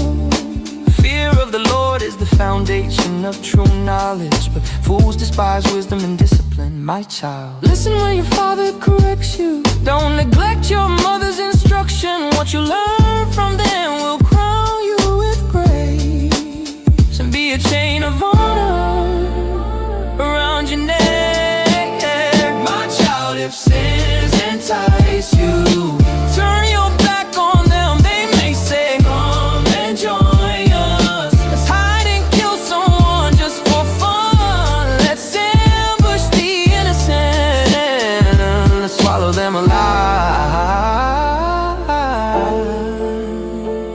Fear of the Lord is the foundation of true knowledge, but fools despise wisdom and discipline. My child, listen when your father corrects you. Don't neglect your mother's instruction. What you learn from them will crown you with grace and be a chain of honor around your neck. My child, if sins entice you, turn your back on them. They may say, come and join us. Let's hide and kill someone just for fun. Let's ambush the innocent. Let's swallow them alive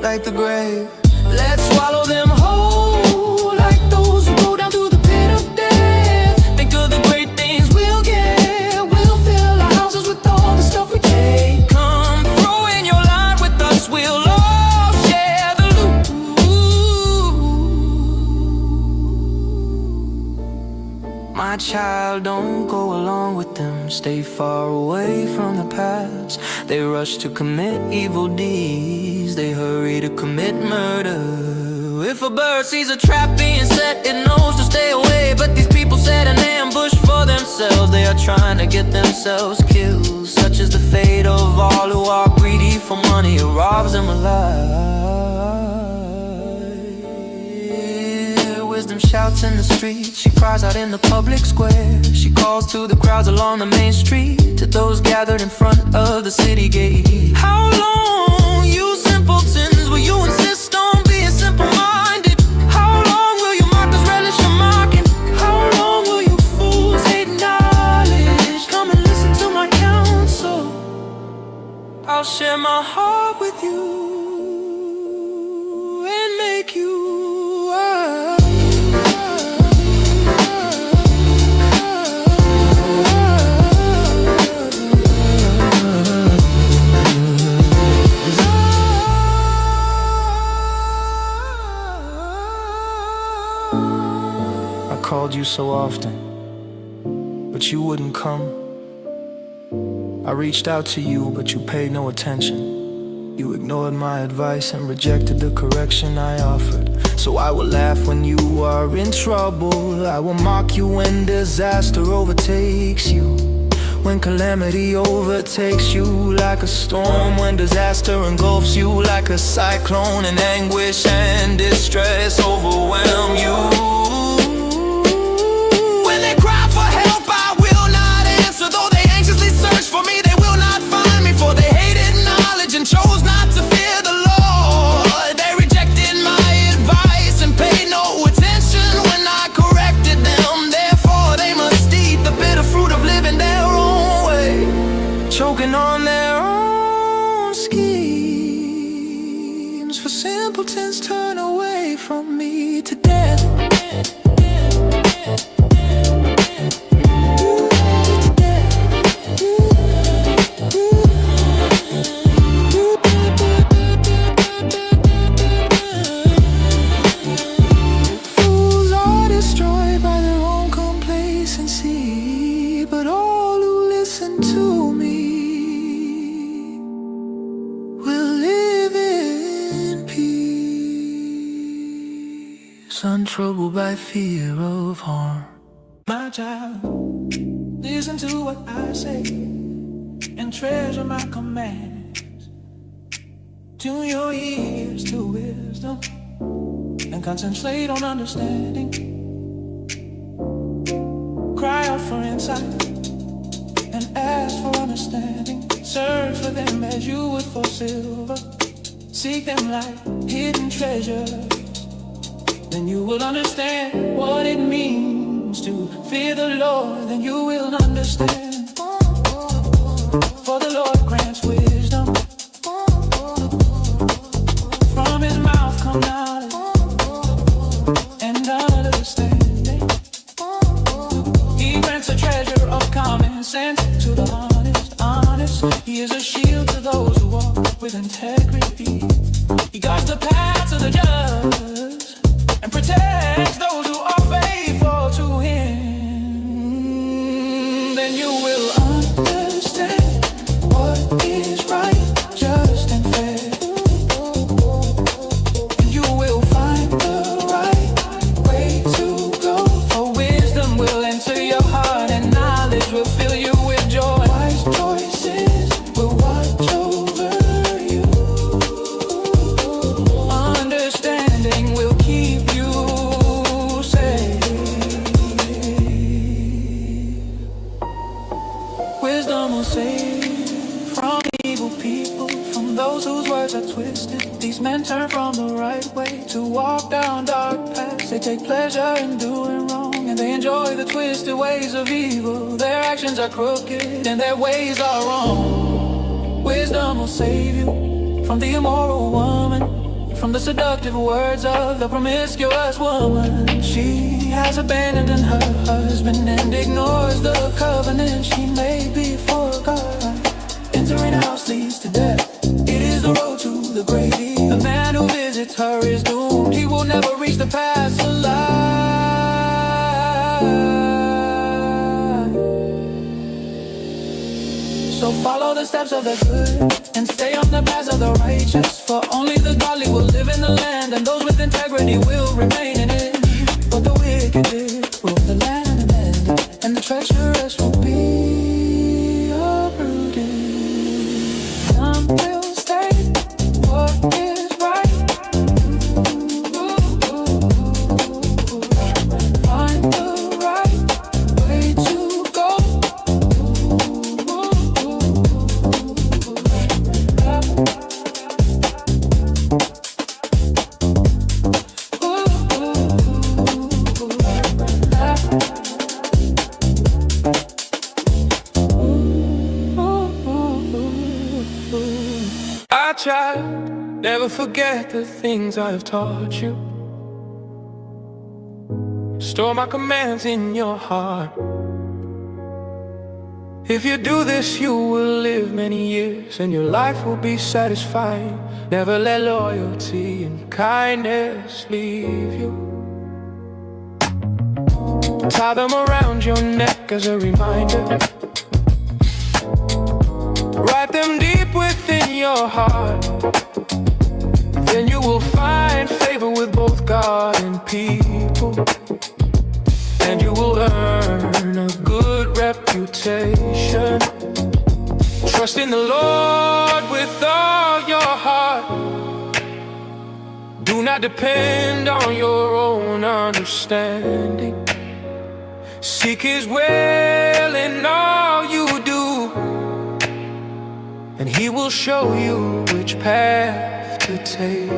like the grave. Let's swallow them whole like those who go down to the pit of death. Think of the great things we'll get. We'll fill our houses with all the stuff we take. Come throw in your line with us. We'll all share the loot. My child, don't go along with them. Stay far away from the past. They rush to commit evil deeds. They hurry to commit murder. If a bird sees a trap being set, it knows to stay away. But these people set an ambush for themselves. They are trying to get themselves killed. Such is the fate of all who are greedy for money. It robs them alive. Wisdom shouts in the street. She cries out in the public square. She calls to the crowds along the main street, to those gathered in front of the city gate. How long, you simpletons, will you insist on being simple-minded? How long will you mockers relish your mocking? How long will you fools hate knowledge? Come and listen to my counsel. I'll share my heart with you and make you wise. I called you so often, but you wouldn't come. I reached out to you, but you paid no attention. You ignored my advice and rejected the correction I offered. So I will laugh when you are in trouble. I will mock you when disaster overtakes you, when calamity overtakes you like a storm, when disaster engulfs you like a cyclone, and anguish and distress overwhelm you. When they cry for help, I will not answer. Though they anxiously search for me, they will not find me. For they hated knowledge and chose not to fear the Lord. They rejected my advice and paid no attention when I corrected them. Therefore they must eat the bitter fruit of living their own way, choking on their own schemes. For simpletons turn away from me to death. Fools are destroyed by their own complacency, but all who listen to me will live in peace, untroubled by fear of harm. My child, listen to what I say and treasure my commands. Tune your ears to wisdom and concentrate on understanding. Cry out for insight and ask for understanding. Search for them as you would for silver. Seek them like hidden treasures. Then you will understand what it means then you will understand. For the Lord grants wisdom. From his mouth come knowledge and understanding. He grants a treasure of common sense to the honest. He is a shield to those who walk with integrity. He guards the paths of the just and protects those who are faithful to him. Then you will understand what is right, just and fair. And you will find the right way to go. For wisdom will enter your heart and knowledge will fill you with joy. Wise choices will watch over you. Understanding will keep you safe. Wisdom will save from evil people, from those whose words are twisted. These men turn from the right way to walk down dark paths. They take pleasure in doing wrong, and they enjoy the twisted ways of evil. Their actions are crooked and their ways are wrong. Wisdom will save you from the immoral woman, from the seductive words of the promiscuous woman. She has abandoned her husband and ignores the covenant she made before God. Entering a house leads to death. It is the road to the grave. The man who visits her is doomed. He will never reach the path alive. So follow the steps of the good and stay on the paths of the righteous. For only the godly will live in the land, and those with integrity will remain in it. But the wicked rule the land and the treacherous will be uprooted. None will stay what is right. Find the right way to go. Child, never forget the things I have taught you. Store my commands in your heart. If you do this, you will live many years and your life will be satisfying. Never let loyalty and kindness leave you. Tie them around your neck as a reminder. Write them deep within your heart. Then you will find favor with both God and people. And you will earn a good reputation. Trust in the Lord with all your heart. Do not depend on your own understanding. Seek his will in all you do, and he will show you which path to take.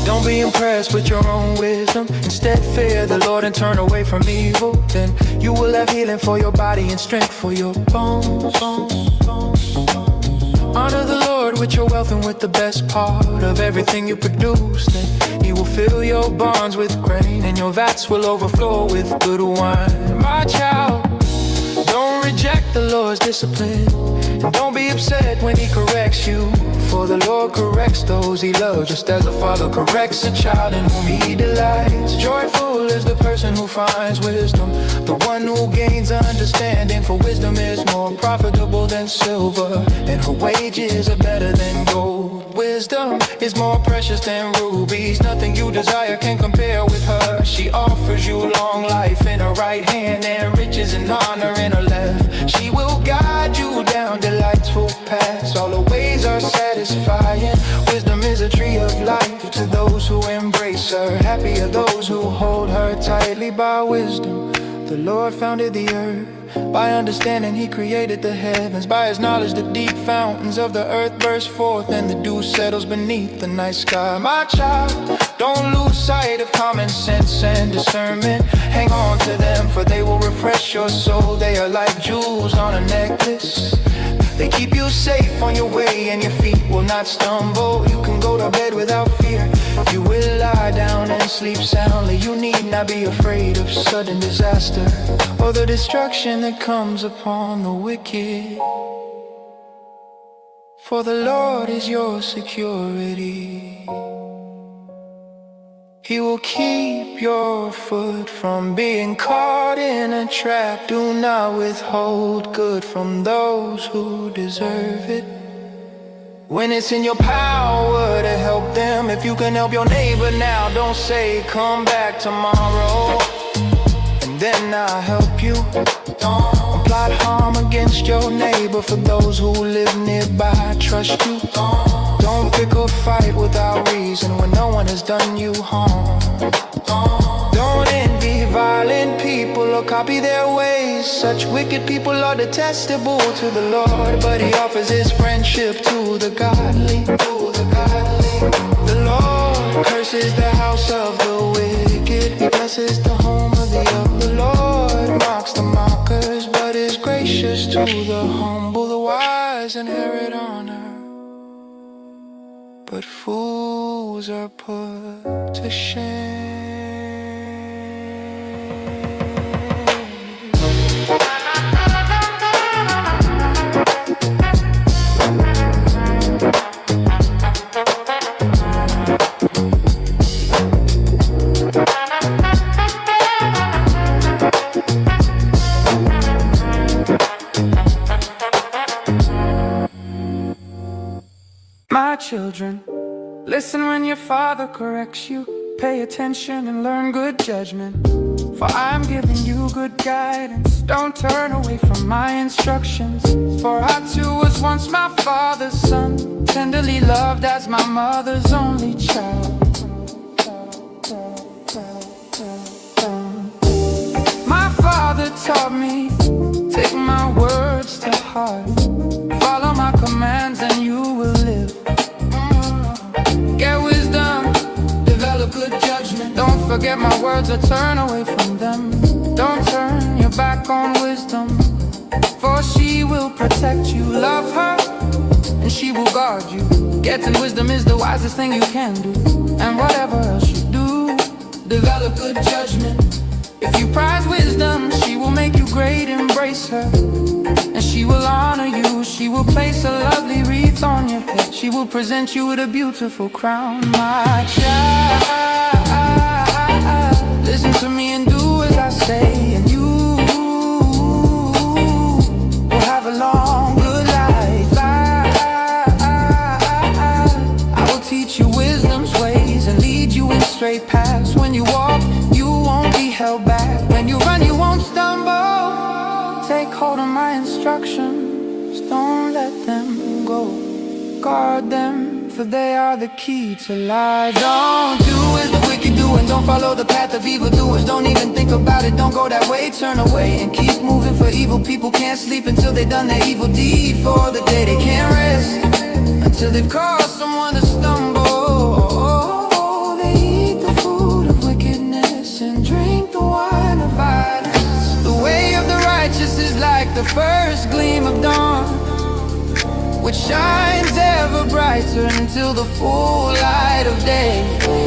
Don't be impressed with your own wisdom. Instead fear the Lord and turn away from evil. Then you will have healing for your body and strength for your bones. Honor the Lord with your wealth and with the best part of everything you produce. Then he will fill your barns with grain and your vats will overflow with good wine. My child, don't reject the Lord's discipline, and don't be upset when he corrects you. For the Lord corrects those he loves, just as a father corrects a child in whom he delights. Joyful is the person who finds wisdom, the one who gains understanding. For wisdom is more profitable than silver, and her wages are better than gold. Wisdom is more precious than rubies. Nothing you desire can compare with her. She offers you long life in her right hand and riches and honor in her left. She will guide you down delightful paths. All her ways are satisfying. Wisdom is a tree of life to those who embrace her. Happy are those who hold her tightly by wisdom. The Lord founded the earth. By understanding he created the heavens. By his knowledge the deep fountains of the earth burst forth, and the dew settles beneath the night sky. My child, don't lose sight of common sense and discernment. Hang on to them, for they will refresh your soul. They are like jewels on a necklace. They keep you safe on your way, and your feet will not stumble. You can go to bed without fear. You will lie down and sleep soundly. You need not be afraid of sudden disaster or the destruction that comes upon the wicked. For the Lord is your security. He will keep your foot from being caught in a trap. Do not withhold good from those who deserve it. When it's in your power to help them, if you can help your neighbor now, don't say come back tomorrow and then I'll help you. Don't plot harm against your neighbor. For those who live nearby, trust you. Don't pick a fight without reason when no one has done you harm. Don't envy violent people or copy their ways. Such wicked people are detestable to the Lord, but he offers his friendship to the godly. The Lord curses the house of the wicked. He blesses the home of the young. The Lord mocks the mockers, but is gracious to the humble. The wise inherit honor, but fools are put to shame. My children, listen when your father corrects you. Pay attention and learn good judgment, for I'm giving you good guidance. Don't turn away from my instructions, for I too was once my father's son, tenderly loved as my mother's only child. My father taught me, take my words to heart. Follow my commands and you will live. Get wisdom, develop good judgment. Don't forget my words or turn away from them. Don't turn your back on wisdom, for she will protect you. Love her and she will guard you. Getting wisdom is the wisest thing you can do. And whatever else you do, develop good judgment. If you prize wisdom, she will make you great, embrace her. And she will honor you, she will place a lovely wreath on your head. She will present you with a beautiful crown. My child, listen to me and do as I say, and you will have a long, good life. I will teach you wisdom's ways and lead you in straight paths. When you walk, you won't be held back. When you run, you won't stumble. Take hold of my instructions, don't let them go. Guard them, for they are the key to life. Don't do as the wicked do, and don't follow the path of evildoers. Don't even think about it, don't go that way. Turn away and keep moving, for evil people can't sleep until they've done their evil deed. For the day they can't rest until they've caused someone to stumble. They eat the food of wickedness and drink the wine of violence. The way of the righteous is like the first gleam of dawn, which shines ever brighter until the full light of day.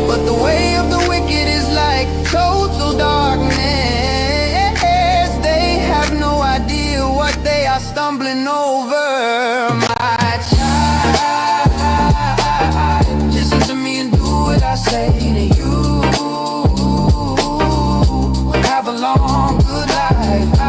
But the way of the wicked is like total darkness. They have no idea what they are stumbling over. My child, listen to me and do what I say, and you will have a long, good life. I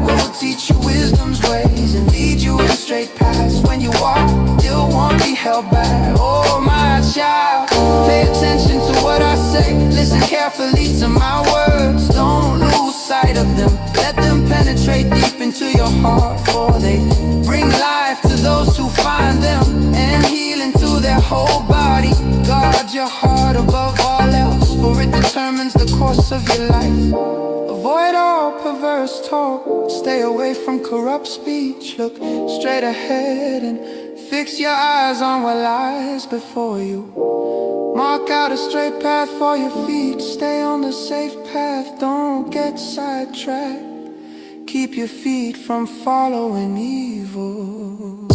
will teach you wisdom's ways and lead you in straight paths. When you walk, you won't be held back. Oh, my child, pay attention to what I say. Listen carefully to my words. Don't lose sight of them. Let them penetrate deep into your heart, for they bring life to those who find them and healing to their whole body. Guard your heart above all else, for it determines the course course of your life. Avoid all perverse talk, stay away from corrupt speech. Look straight ahead and fix your eyes on what lies before you. Mark out a straight path for your feet, stay on the safe path, don't get sidetracked. Keep your feet from following evil.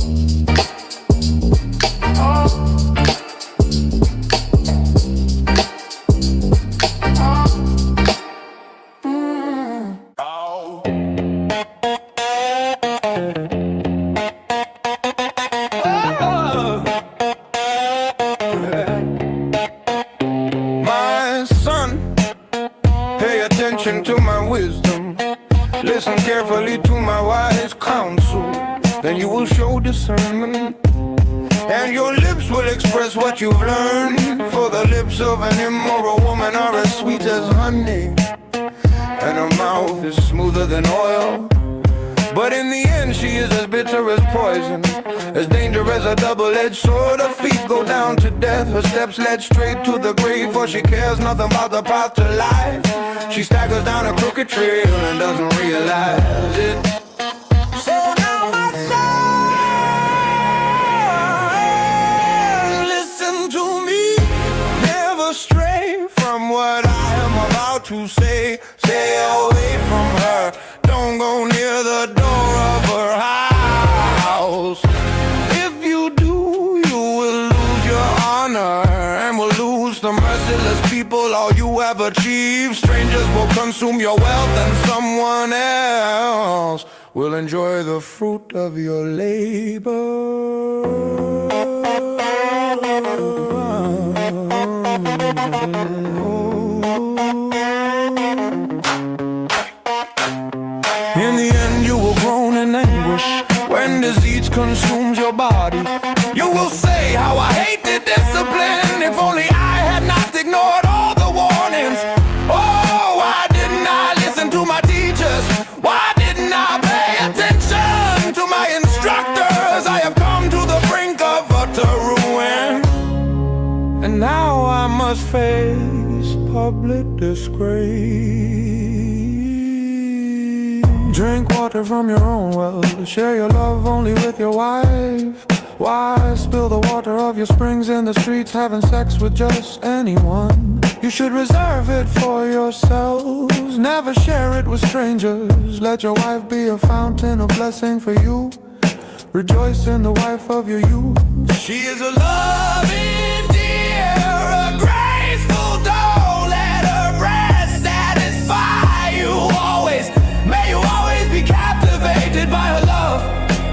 My son, pay attention to my wisdom. Listen carefully to my wise counsel. Then you will show discernment, and your lips will express what you've learned. For the lips of an immoral woman are as sweet as honey, and her mouth is smoother than oil. But in the end she is as bitter as poison, as dangerous as a double-edged sword. Her feet go down to death, her steps led straight to the grave. For she cares nothing about the path to life. She staggers down a crooked trail and doesn't realize it. So now my son, listen to me. Never stray from what I am about to say. Stay away from her, don't go near the door of her house. If you do, you will lose your honor, and will lose the merciless people all you have achieved. Strangers will consume your wealth, and someone else will enjoy the fruit of your labor. In the end you will groan in anguish when disease consumes your body. You will say, how I hate the discipline. If only I had not ignored all the warnings. Oh, why didn't I listen to my teachers? Why didn't I pay attention to my instructors? I have come to the brink of utter ruin, and now I must face public disgrace. Drink water from your own well, share your love only with your wife. Why spill the water of your springs in the streets, having sex with just anyone? You should reserve it for yourselves, never share it with strangers. Let your wife be a fountain of blessing for you. Rejoice in the wife of your youth. She is a loving dear, a graceful doe. Let her breast satisfy you always. May you always be captivated by her love.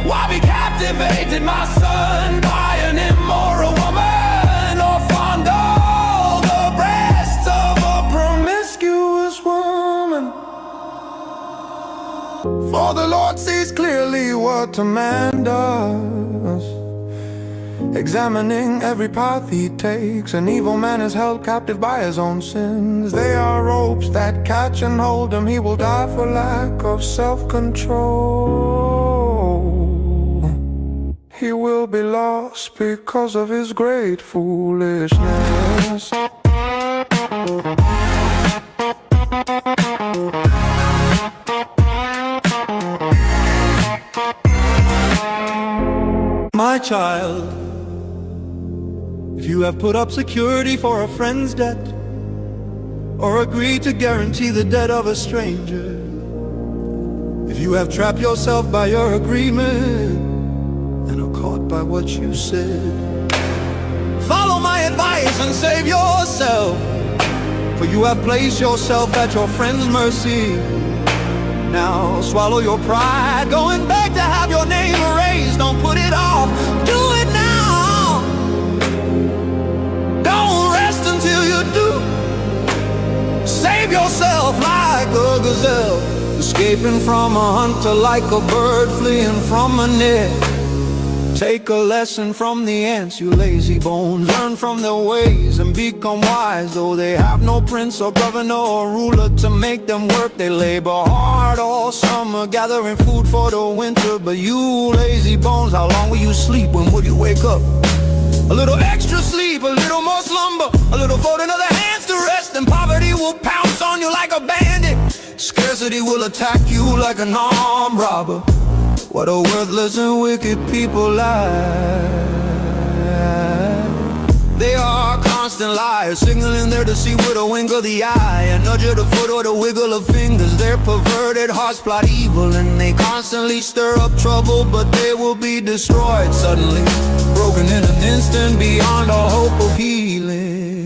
Why be captivated, my son, by an immoral woman, or fondle the breasts of a promiscuous woman? For the Lord sees clearly what a man does, examining every path he takes. An evil man is held captive by his own sins. They are ropes that catch and hold him. He will die for lack of self-control. He will be lost because of his great foolishness. My child, if you have put up security for a friend's debt, or agreed to guarantee the debt of a stranger, if you have trapped yourself by your agreement and are caught by what you said, follow my advice and save yourself, for you have placed yourself at your friend's mercy. Now swallow your pride, go and beg to have your name erased. Don't put it off, do it now. Don't rest until you do. Save yourself like a gazelle, escaping from a hunter like a bird fleeing from a net. Take a lesson from the ants, you lazy bones. Learn from their ways and become wise. Though they have no prince or governor or ruler to make them work, they labor hard all summer, gathering food for the winter. But you lazy bones, how long will you sleep? When will you wake up? A little extra sleep, a little more slumber, a little folding of the hands to rest, and poverty will pounce on necessity will attack you like an armed robber. What a worthless and wicked people lie. They are constant liars, signaling their deceit with a wink of the eye, a nudge of the foot or the wiggle of fingers. Their perverted hearts plot evil, and they constantly stir up trouble, but they will be destroyed suddenly, broken in an instant beyond all hope of healing.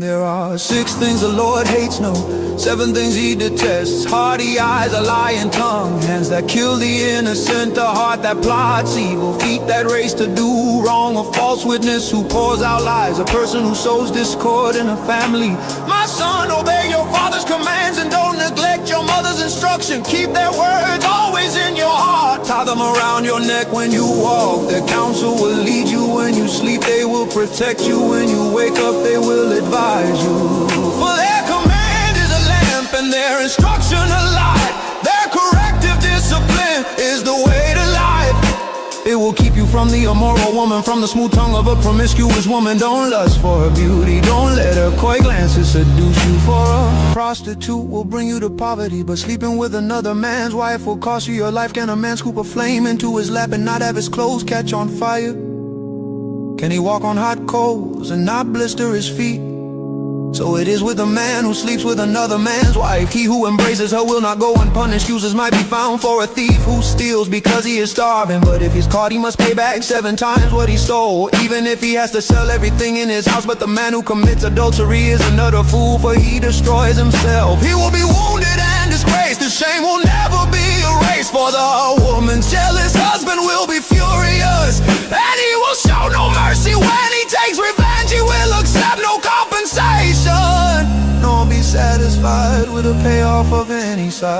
There are 6 things the Lord hates, no, 7 things he detests: haughty eyes, a lying tongue, hands that kill the innocent, a heart that plots evil, feet that race to do wrong, a false witness who pours out lies, a person who sows discord in a family. My son, obey your father's commands and don't neglect your mother's instruction. Keep their words always in your heart, tie them around your neck when you walk. Their counsel will lead you when you sleep, they will protect you when you wake up, they will advise you. For their command is a lamp and their instruction a light. Their corrective discipline is the way to life. It will keep you from the immoral woman, from the smooth tongue of a promiscuous woman. Don't lust for her beauty, don't let her coy glances seduce you. For a prostitute will bring you to poverty, but sleeping with another man's wife will cost you your life. Can a man scoop a flame into his lap and not have his clothes catch on fire? Can he walk on hot coals and not blister his feet? So it is with a man who sleeps with another man's wife. He who embraces her will not go unpunished. Excuses might be found for a thief who steals because he is starving, but if he's caught he must pay back 7 times what he stole, even if he has to sell everything in his house. But the man who commits adultery is another fool, for he destroys himself. He will be wounded and disgraced, his shame will never be erased. For the woman's jealous husband will be furious, and he will show no mercy. When he takes revenge, he will accept no compensation, nor be satisfied with a payoff of any size.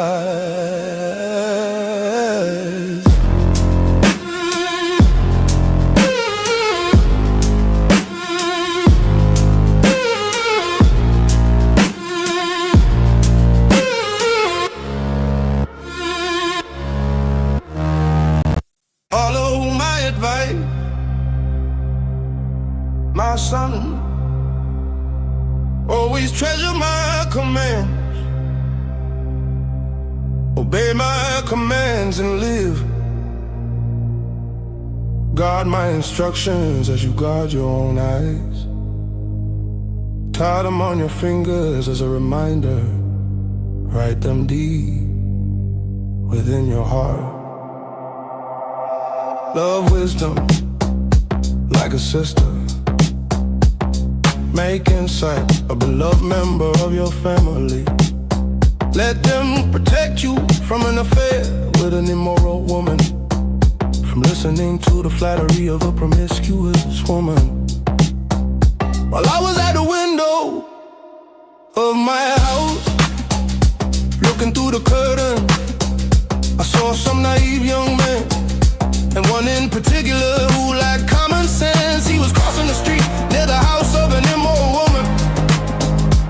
Follow my advice, my son. Always treasure my commands, obey my commands and live. Guard my instructions as you guard your own eyes. Tie them on your fingers as a reminder. Write them deep within your heart. Love wisdom like a sister. Make insight a beloved member of your family. Let them protect you from an affair with an immoral woman, from listening to the flattery of a promiscuous woman. While I was at the window of my house, looking through the curtain, I saw some naive young man, and one in particular who lacked common sense. He was crossing the street near the house of an immoral woman,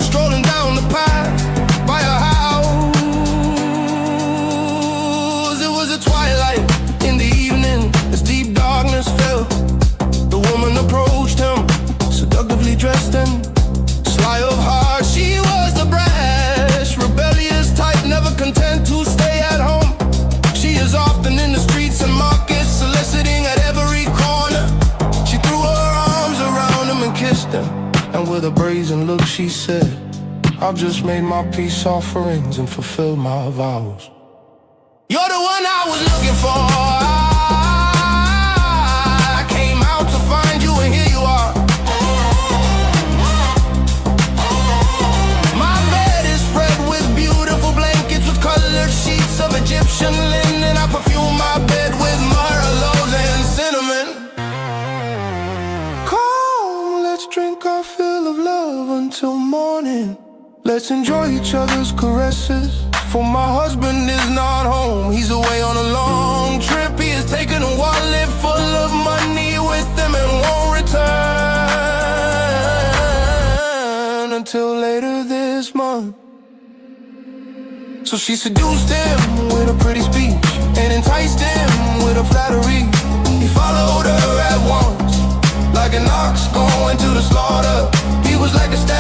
strolling down the path by a house. It was a twilight in the evening as deep darkness fell. The woman approached him, seductively dressed and sly of heart. She was the brash, rebellious type, never content to stay at home. She is often in the streets and markets, soliciting at every corner. She threw her arms around him and kissed him, and with a brazen look she said, I've just made my peace offerings and fulfilled my vows. You're the one I was looking for. I came out to find you and here you are. My bed is spread with beautiful blankets, with colored sheets of Egyptian linen. I perfume my bed with myrrh, aloes, and cinnamon. Come, let's drink our fill of love until morning. Let's enjoy each other's caresses, for my husband is not home. He's away on a long trip. He has taken a wallet full of money with him and won't return until later this month. So she seduced him with a pretty speech and enticed him with a flattery. He followed her at once, like an ox going to the slaughter. He was like a stag